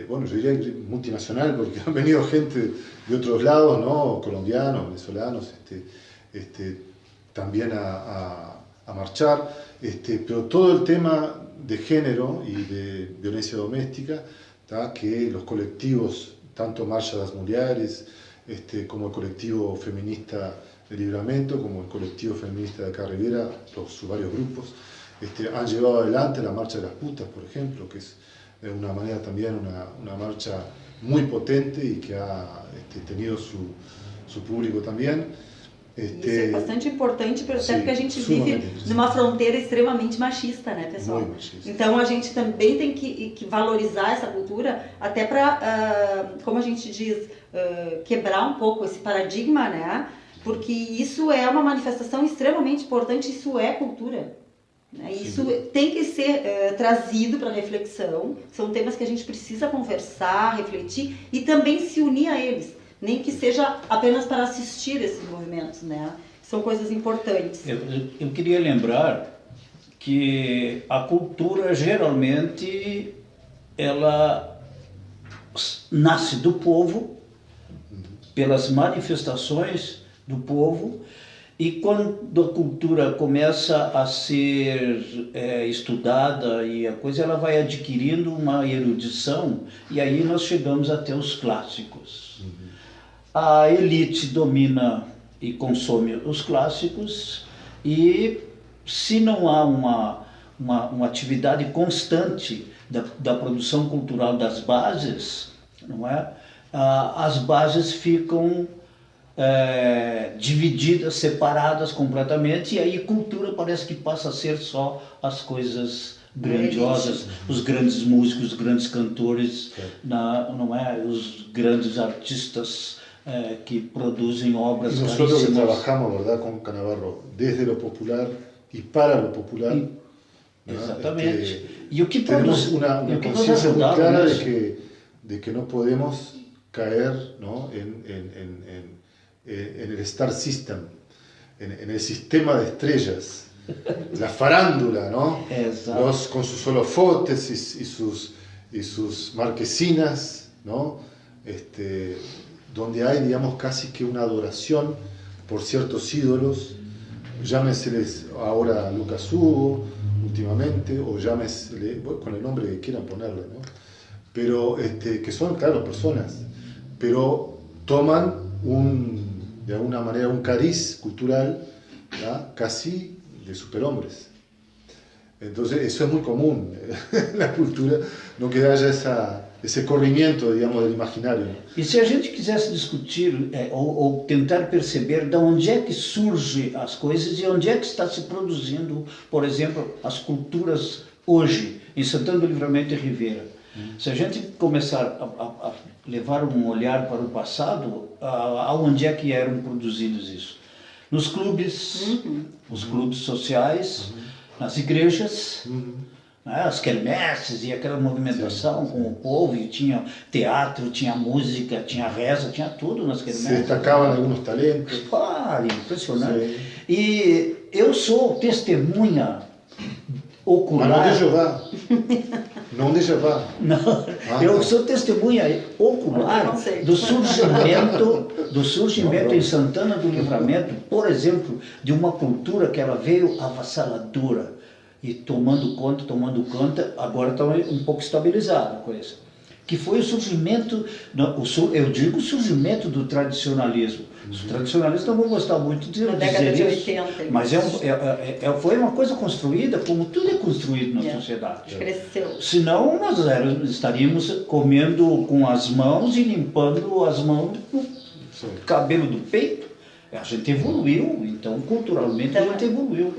Bueno, yo diría multinacional, porque han venido gente de otros lados, ¿no? Colombianos, venezolanos, también a marchar. Pero todo el tema de género y de violencia doméstica, ¿tá? Que los colectivos, tanto Marcha das Mulheres, como el colectivo feminista de Livramento, como el colectivo feminista de Carrera, sus varios grupos, han llevado adelante la Marcha de las Putas, por ejemplo, que es de una manera también una marcha muy potente y que ha tenido su público también. Isso é bastante importante, até porque a gente vive numa fronteira extremamente machista, né, pessoal? Muito machista. Então a gente também tem que valorizar essa cultura, até para, como a gente diz, quebrar um pouco esse paradigma, né? Porque isso é uma manifestação extremamente importante, isso é cultura. Né? Isso tem que ser trazido para reflexão, são temas que a gente precisa conversar, refletir e também se unir a eles. Nem que seja apenas para assistir esses movimentos, né? São coisas importantes. Eu queria lembrar que a cultura geralmente ela nasce do povo, pelas manifestações do povo, e quando a cultura começa a ser estudada e a coisa, ela vai adquirindo uma erudição, e aí nós chegamos até os clássicos. A elite domina e consome os clássicos, e se não há uma atividade constante da produção cultural das bases, não é? As bases ficam divididas, separadas completamente, e aí cultura parece que passa a ser só as coisas grandiosas, os grandes músicos, os grandes cantores, não é? Os grandes artistas que produzem obras carísimas. E nós que trabalhamos, verdade, com Canabarro, desde lo popular e para lo popular. Exatamente. E o que temos uma consciência muito clara de que não podemos caer, ¿no? en el Star System, en el sistema de estrellas, la farándula, ¿no? Con sus holofotes y sus marquesinas, ¿no? Donde hay, digamos, casi que una adoración por ciertos ídolos, llámeseles ahora Lucas Hugo, últimamente, o llámesele, con el nombre que quieran ponerle, ¿no? Pero que son, claro, personas, pero toman de alguna manera un cariz cultural, ¿ya? Casi de superhombres. Entonces eso es muy común en la cultura, no que haya esse corrimento, digamos, do imaginário. E se a gente quisesse discutir ou tentar perceber de onde é que surgem as coisas e onde é que está se produzindo, por exemplo, as culturas hoje, em Santana do Livramento e Rivera. Se a gente começar a levar um olhar para o passado, aonde é que eram produzidos isso? Nos clubes, os clubes sociais, nas igrejas, as quermesses e aquela movimentação com o povo, e tinha teatro, tinha música, tinha reza, tinha tudo nas quermesses. Se destacavam alguns talentos. Impressionante. Sim. E eu sou testemunha ocular. Mas não de Jeová. Não de Jeová. Eu sou testemunha ocular do surgimento em Santana do Livramento, por exemplo, de uma cultura que ela veio avassaladora. E tomando conta, agora está um pouco estabilizada a coisa. Que foi o surgimento, eu digo o surgimento do tradicionalismo. Os tradicionalistas não vão gostar muito de dizer isso, 80, mas foi uma coisa construída, como tudo é construído na sociedade. Cresceu. Senão nós estaríamos comendo com as mãos e limpando as mãos do cabelo do peito. A gente evoluiu, então culturalmente a gente evoluiu.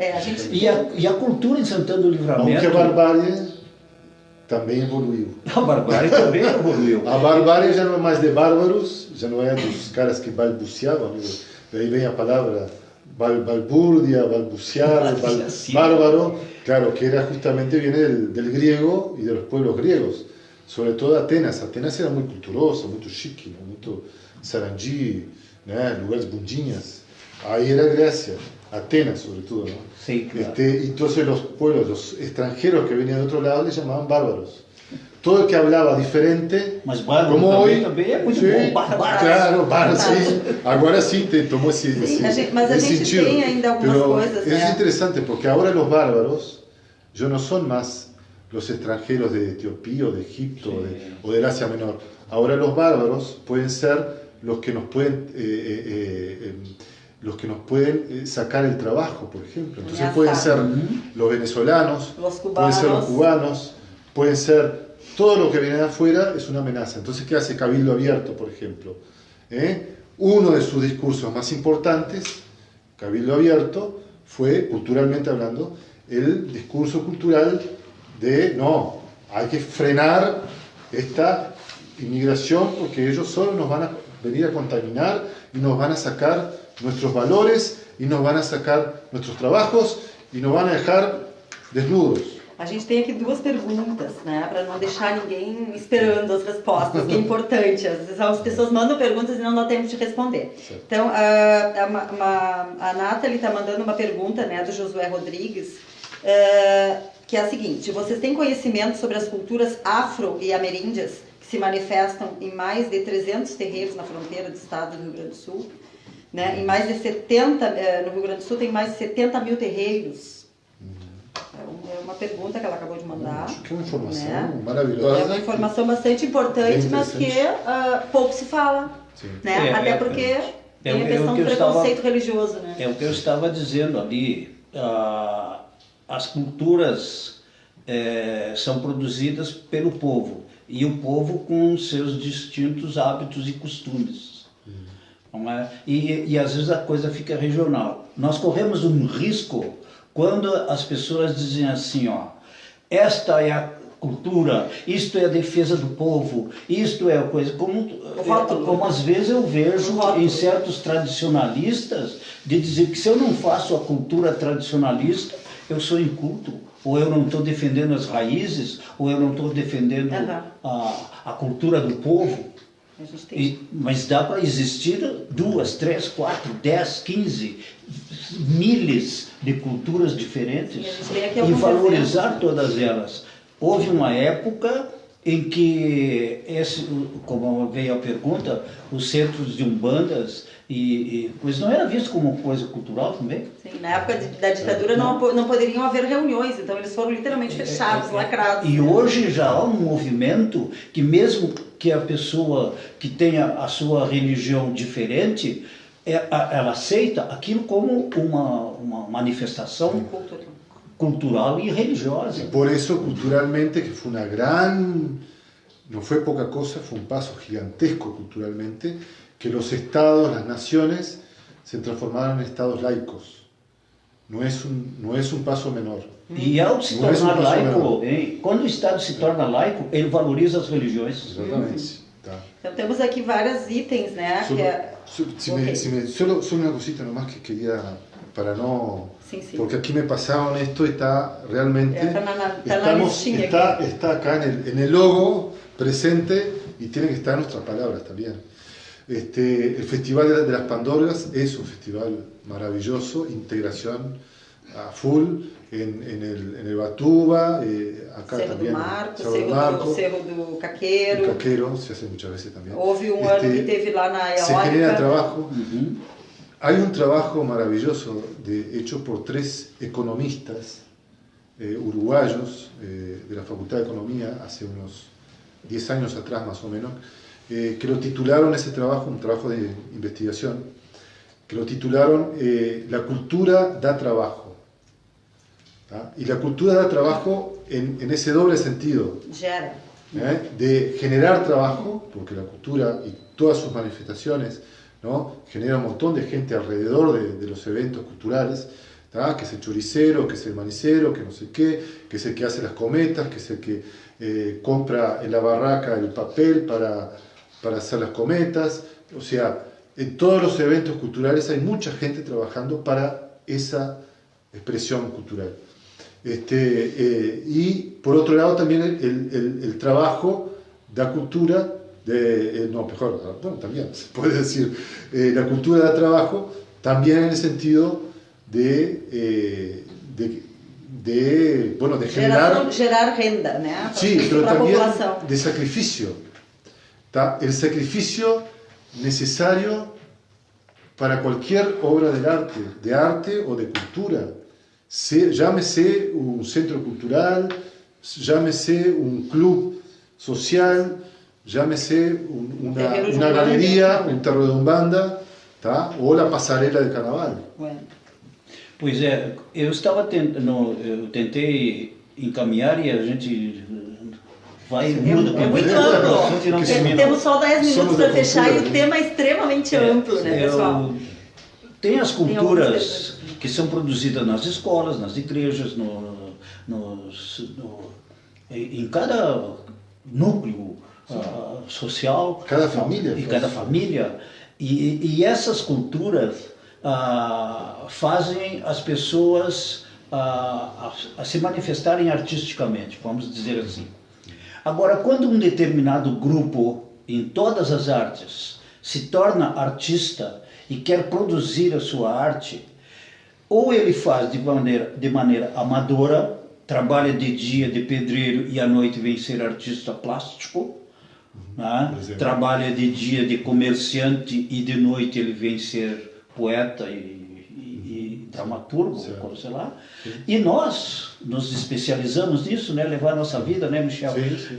E a cultura em Santana do Livramento... Aunque a barbárie também evoluiu. A barbárie também evoluiu. A barbárie já não é mais de bárbaros, já não é dos caras que balbuciavam. Daí vem a palavra balbúrdia, balbuciar, bárbaro. Claro, que era justamente, viene del griego y de los pueblos griegos, sobre todo Atenas. Atenas era muito culturosa, muito chique, né? Muito sarandí, né? Lugares bundinhas. Ahí era Grecia, Atenas sobre todo, ¿no? Sí, claro. Y entonces los pueblos, los extranjeros que venían de otro lado, les llamaban bárbaros. Todo el que hablaba diferente, Mas bárbaro como hoy, também é muito sí, bom. Bárbaro. claro, bárbaro, sim. Agora sim tomou esse mas a gente sentido. tem ainda algumas Pero coisas, es né? interesante porque ahora los bárbaros ya no son más los extranjeros de Etiopía o de Egipto o del Asia Menor. Ahora los bárbaros pueden ser los que nos pueden sacar el trabajo, por ejemplo. Entonces pueden ser los venezolanos, pueden ser los cubanos, pueden ser todo lo que viene de afuera, es una amenaza. Entonces, ¿qué hace Cabildo Abierto, por ejemplo? Uno de sus discursos más importantes, Cabildo Abierto, fue, culturalmente hablando, el discurso cultural de, no, hay que frenar esta inmigración porque ellos solo nos van a venir a contaminar y nos van a sacar nuestros valores y nos van a sacar nuestros trabajos y nos van a dejar desnudos. A gente tem aqui duas perguntas, né, para não deixar ninguém esperando as respostas, que é importante. Às vezes as pessoas mandam perguntas e não dá tempo de responder. Certo. Então, a Nathalie está mandando uma pergunta, né, do Josué Rodrigues, que é a seguinte: vocês têm conhecimento sobre as culturas afro e ameríndias que se manifestam em mais de 300 terreiros na fronteira do estado do Rio Grande do Sul? Né? Em mais de 70, no Rio Grande do Sul tem mais de 70 mil terreiros. É uma pergunta que ela acabou de mandar. Acho que é uma informação, né? maravilhosa. É uma informação bastante importante, mas que pouco se fala. Né? Até porque tem a questão do preconceito religioso. Né? É o que eu estava dizendo ali. As culturas são produzidas pelo povo. E o povo com seus distintos hábitos e costumes. Não é? E às vezes a coisa fica regional. Nós corremos um risco quando as pessoas dizem assim, ó, esta é a cultura, isto é a defesa do povo, isto é a coisa, como às vezes eu vejo em certos tradicionalistas de dizer que se eu não faço a cultura tradicionalista, eu sou inculto, ou eu não estou defendendo as raízes, ou eu não estou defendendo a cultura do povo. Mas dá para existir 2, 3, 4, 10, 15 milhares de culturas diferentes e valorizar todas elas. Houve uma época em que, como veio a pergunta, os centros de umbandas mas não era visto como coisa cultural também? Sim, na época da ditadura não poderiam haver reuniões, então eles foram literalmente fechados, lacrados. E hoje já há um movimento que mesmo que a pessoa que tenha a sua religião diferente, ela aceita aquilo como uma manifestação cultural y religiosa. Y por eso culturalmente, que fue una gran, no fue poca cosa, fue un paso gigantesco culturalmente, que los estados, las naciones, se transformaron en estados laicos. No es un paso menor. E ao se tornar laico, quando o Estado se torna laico, ele valoriza as religiões. Exatamente. Tá. Então temos aqui vários itens, né? Solo una cosita nomás que quería, para no... Sí. Porque aquí me pasaron esto y está realmente... Está acá en el logo presente y tiene que estar en nuestras palabras también. El Festival de las Pandorgas es un festival maravilloso, integración a full en el Batuba, acá Cerro también. Cerro do Marco, Cerro do Caqueiro. El Caqueiro se hace muchas veces también. Houve ano que teve lá na Eólica. Se genera trabajo. Hay un trabajo maravilloso hecho por 3 economistas uruguayos de la Facultad de Economía hace unos 10 años atrás más o menos, que lo titularon ese trabajo, un trabajo de investigación, que lo titularon La cultura da trabajo. ¿tá? Y la cultura da trabajo en ese doble sentido. De generar trabajo, porque la cultura y todas sus manifestaciones, ¿no? genera un montón de gente alrededor de los eventos culturales, ¿tá? que es el choricero, que es el manicero, que no sé qué, que es el que hace las cometas, que es el que compra en la barraca el papel para hacer las cometas. O sea, en todos los eventos culturales hay mucha gente trabajando para esa expresión cultural. Y por otro lado también el trabajo de la cultura, también se puede decir, la cultura da trabajo también en el sentido de gerar renda, né? Sí, pero para también população. de sacrificio. ¿Tá? El sacrificio necesario para cualquier obra de arte o de cultura. Llámese un centro cultural, llámese un club social, llámese una galería, un terreiro de umbanda, tá? Ou a passarela de carnaval. Pois é, eu tentei encaminhar e a gente vai muda. É muito amplo. Temos só 10 minutos para fechar e o tema é extremamente amplo, né, pessoal? Tem as culturas que são produzidas nas escolas, nas igrejas, em cada núcleo social. Cada família. E cada família. E essas culturas fazem as pessoas a se manifestarem artisticamente, vamos dizer assim. Agora, quando um determinado grupo, em todas as artes, se torna artista e quer produzir a sua arte, ou ele faz de maneira amadora, trabalha de dia de pedreiro e à noite vem ser artista plástico, né? Trabalha de dia de comerciante e de noite ele vem ser poeta e dramaturgo, sei lá. E nós nos especializamos nisso, né? Levar a nossa vida, né, Michel? Sim.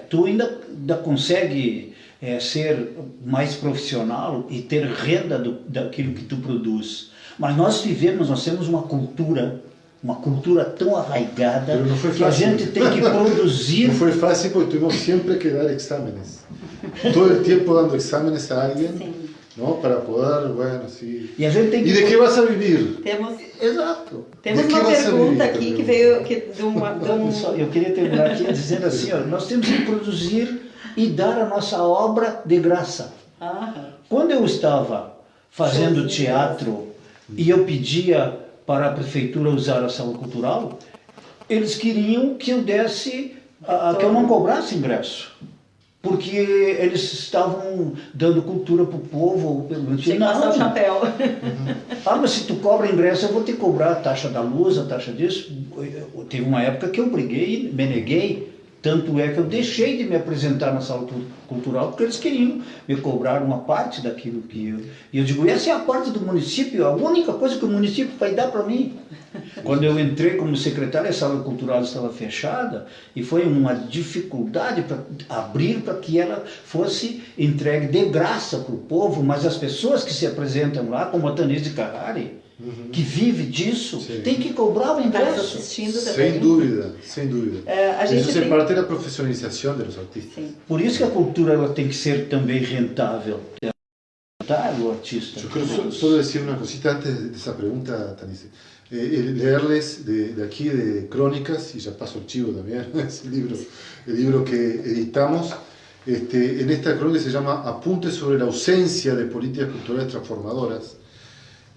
Tu ainda consegue ser mais profissional e ter renda daquilo que tu produz. Mas nós temos uma cultura tão arraigada que a gente tem que produzir. Não foi fácil porque tuvimos sempre que dar exámenes. Todo o tempo dando exámenes a alguém, não, para poder, bueno, sim. E a gente tem que... E de que vas a viver? Exato. Temos uma pergunta aqui que veio de uma... Eu queria terminar aqui dizendo assim, ó, nós temos que produzir e dar a nossa obra de graça. Quando eu estava fazendo teatro e eu pedia para a prefeitura usar a sala cultural, eles queriam que eu desse, que eu não cobrasse ingresso. Porque eles estavam dando cultura para o povo. Tinha que passar o chapéu. Mas se tu cobra ingresso, eu vou te cobrar a taxa da luz, a taxa disso. Teve uma época que eu briguei, me neguei. Tanto é que eu deixei de me apresentar na sala cultural porque eles queriam me cobrar uma parte daquilo que eu... E eu digo, essa é a parte do município, a única coisa que o município vai dar para mim. Quando eu entrei como secretário, a sala cultural estava fechada e foi uma dificuldade para abrir para que ela fosse entregue de graça para o povo, mas as pessoas que se apresentam lá, como a Tanise Carrari, que vive disso, tem que cobrar o ingresso. Sem dúvida, sem dúvida. Isso é parte da profissionalização dos artistas. Sim. Por isso que a cultura ela tem que ser também rentável. O artista. Eu quero só dizer uma cosita antes dessa pergunta, Tanise. Leerles de aquí de Crónicas, y ya paso el chivo también, es el libro que editamos. En esta crónica se llama Apuntes sobre la ausencia de políticas culturales transformadoras.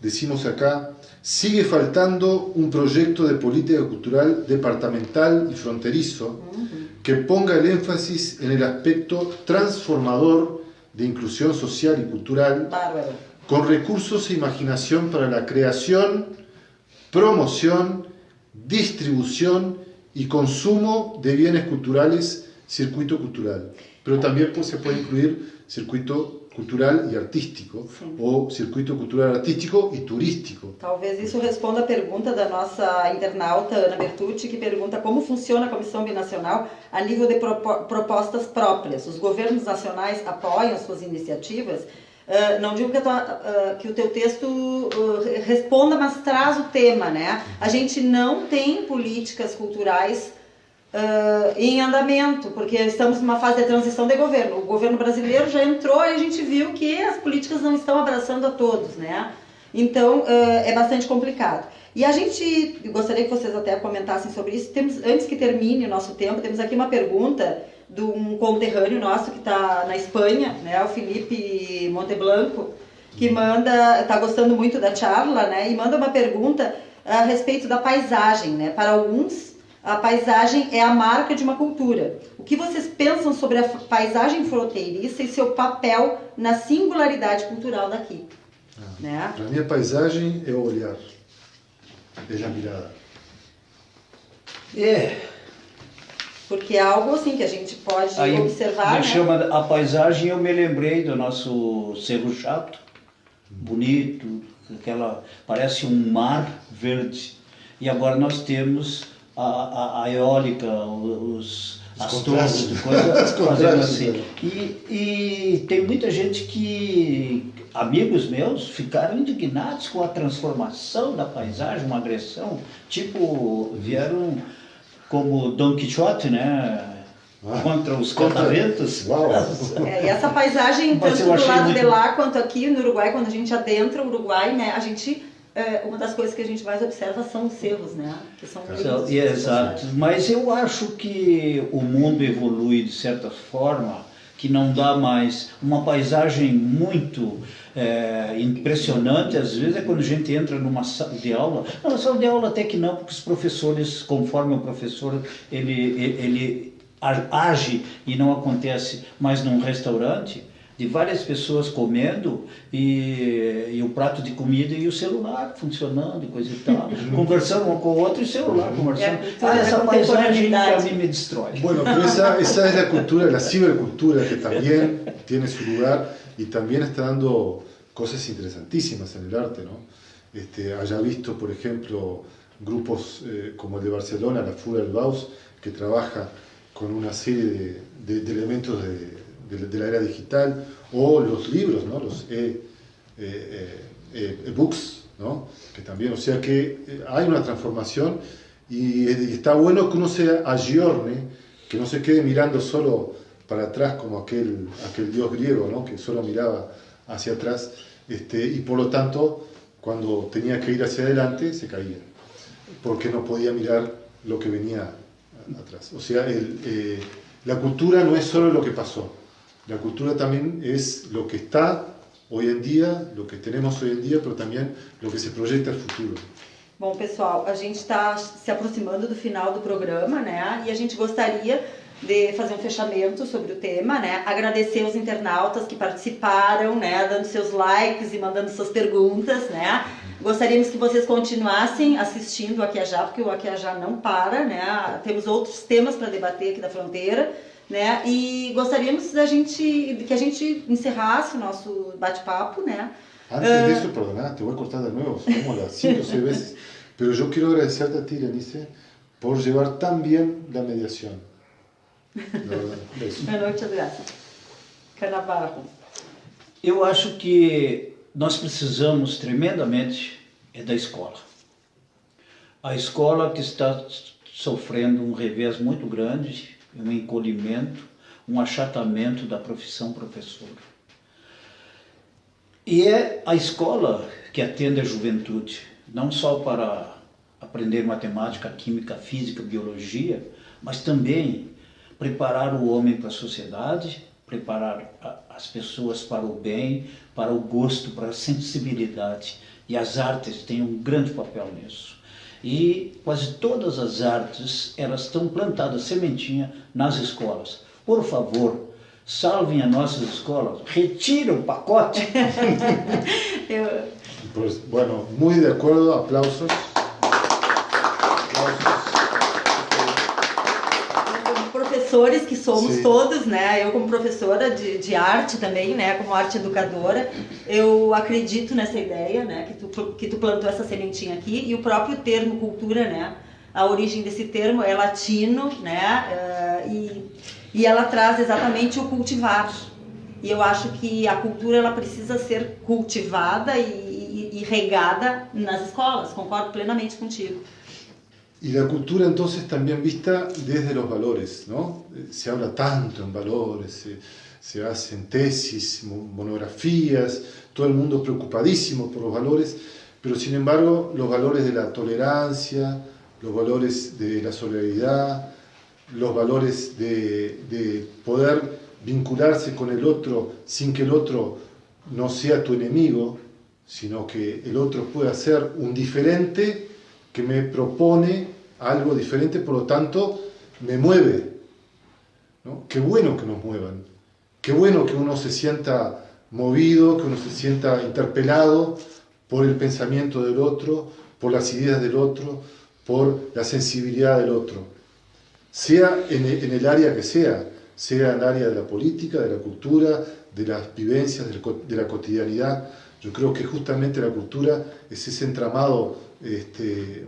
Decimos acá, sigue faltando un proyecto de política cultural departamental y fronterizo que ponga el énfasis en el aspecto transformador de inclusión social y cultural, con recursos e imaginación para la creación, promoción, distribución y consumo de bienes culturales, circuito cultural. Pero también se puede incluir circuito cultural e artístico, ou circuito cultural artístico e turístico. Talvez isso responda a pergunta da nossa internauta Ana Bertucci, que pergunta como funciona a Comissão Binacional a nível de propostas próprias. Os governos nacionais apoiam suas iniciativas? Não digo que o teu texto responda, mas traz o tema, né? A gente não tem políticas culturais em andamento, porque estamos numa fase de transição de governo. O governo brasileiro já entrou e a gente viu que as políticas não estão abraçando a todos, né? Então, é bastante complicado. E a gente, gostaria que vocês até comentassem sobre isso. Antes que termine o nosso tempo, temos aqui uma pergunta de um conterrâneo nosso que está na Espanha, né? O Felipe Monteblanco, que está gostando muito da charla, né? E manda uma pergunta a respeito da paisagem, né? Para alguns, a paisagem é a marca de uma cultura. O que vocês pensam sobre a paisagem fronteiriça e seu papel na singularidade cultural daqui? Né? Para mim a paisagem é o olhar, é a mirada. Porque é algo assim que a gente pode observar, né? Chama a paisagem, eu me lembrei do nosso Cerro Chato, bonito, parece um mar verde. E agora nós temos a eólica, as torres, fazendo assim. E tem muita gente amigos meus, ficaram indignados com a transformação da paisagem, uma agressão, tipo, vieram como Dom Quixote, né? Contra os cataventos. E essa paisagem, tanto do lado de lá quanto aqui no Uruguai, quando a gente adentra o Uruguai, né? Uma das coisas que a gente mais observa são os cerros, né? Que são lindos. Exato. Mas eu acho que o mundo evolui de certa forma que não dá mais uma paisagem muito impressionante. Às vezes é quando a gente entra numa sala de aula. Não, na sala de aula até que não, porque os professores, conforme o professor, ele age e não acontece mais num restaurante, de várias pessoas comendo e o prato de comida e o celular funcionando e coisa e tal, conversando um com o outro e o celular conversando. Essa paisagem que a mim me destrói. Bueno, pero esa es la cultura, la cibercultura, que también tiene su lugar y también está dando cosas interesantísimas en el arte, ¿no? Haya visto, por ejemplo, grupos como el de Barcelona, la Fura del Baus, que trabaja con una serie de elementos de la era digital, o los libros, ¿no? Los e-books, ¿no? Que también, o sea que hay una transformación y está bueno que uno se ayorne, que no se quede mirando solo para atrás como aquel dios griego, ¿no? Que solo miraba hacia atrás, y por lo tanto cuando tenía que ir hacia adelante se caía, porque no podía mirar lo que venía atrás. O sea, la cultura no es solo lo que pasó. La cultura también es lo que está hoy en día, lo que tenemos hoy en día, pero también lo que se proyecta al futuro. Bom, pessoal, a gente está se aproximando do final do programa, né? E a gente gostaria de fazer um fechamento sobre o tema, né? Agradecer os internautas que participaram, né? Dando seus likes e mandando suas perguntas, né? Gostaríamos que vocês continuassem assistindo o Aquiajá, porque o Aquiajá não para, né? Temos outros temas para debater aqui da fronteira, né? E gostaríamos que a gente encerrasse o nosso bate-papo, né? Antes de eso, perdona, te voy a cortar de nuevo, como las 5 o 6 veces, pero yo quiero agradecerte a ti, Lenice, por llevar tan bien la mediación. Boa noite, Adriana. Canabarro. Eu acho que nós precisamos tremendamente da escola. A escola que está sofrendo um revés muito grande, um encolhimento, um achatamento da profissão professor. E é a escola que atende a juventude, não só para aprender matemática, química, física, biologia, mas também preparar o homem para a sociedade, preparar as pessoas para o bem, para o gosto, para a sensibilidade. E as artes têm um grande papel nisso. E quase todas as artes, elas estão plantadas sementinha nas escolas. Por favor, salvem as nossas escolas, retirem o pacote. Pues, bueno, muy de acuerdo, aplausos. Professores que somos todos, né? Eu como professora de arte também, né? Como arte educadora, eu acredito nessa ideia, né? Que tu plantou essa sementinha aqui, e o próprio termo cultura, né? A origem desse termo é latino, né? E ela traz exatamente o cultivar. E eu acho que a cultura ela precisa ser cultivada e regada nas escolas. Concordo plenamente contigo. Y la cultura entonces también vista desde los valores, ¿no? Se habla tanto en valores, se hacen tesis, monografías, todo el mundo preocupadísimo por los valores, pero sin embargo los valores de la tolerancia, los valores de la solidaridad, los valores de poder vincularse con el otro sin que el otro no sea tu enemigo, sino que el otro pueda ser un diferente que me propone algo diferente, por lo tanto me mueve, ¿no? Qué bueno que nos muevan, qué bueno que uno se sienta movido, que uno se sienta interpelado por el pensamiento del otro, por las ideas del otro, por la sensibilidad del otro, sea en el área que sea en el área de la política, de la cultura, de las vivencias, de la cotidianidad. Yo creo que justamente la cultura es ese entramado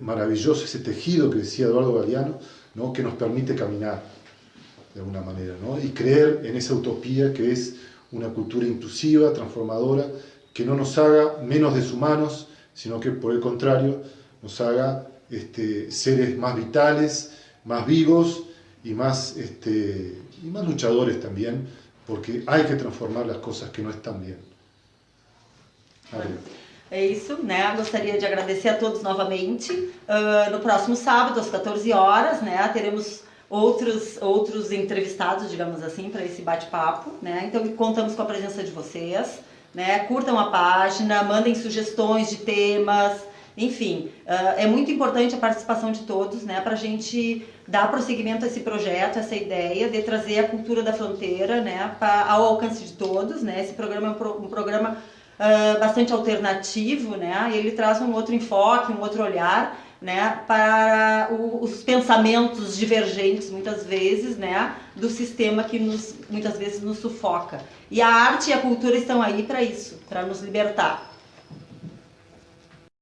maravilloso, ese tejido que decía Eduardo Galeano, ¿no? Que nos permite caminar de alguna manera, ¿no? Y creer en esa utopía que es una cultura inclusiva, transformadora, que no nos haga menos deshumanos, sino que por el contrario nos haga seres más vitales, más vivos y más luchadores também, porque hay que transformar las cosas que no están bien. É isso, né? Gostaria de agradecer a todos novamente. No próximo sábado, às 14 horas, né, teremos outros entrevistados, digamos assim, para esse bate-papo, né? Então, contamos com a presença de vocês, né? Curtam a página, mandem sugestões de temas, enfim. É muito importante a participação de todos, né, para a gente dar prosseguimento a esse projeto, essa ideia de trazer a cultura da fronteira, né, ao alcance de todos, né? Esse programa é um programa bastante alternativo, né? Ele traz um outro enfoque, um outro olhar, né, para os pensamentos divergentes, muitas vezes, né, do sistema que muitas vezes nos sufoca. E a arte e a cultura estão aí para isso, para nos libertar.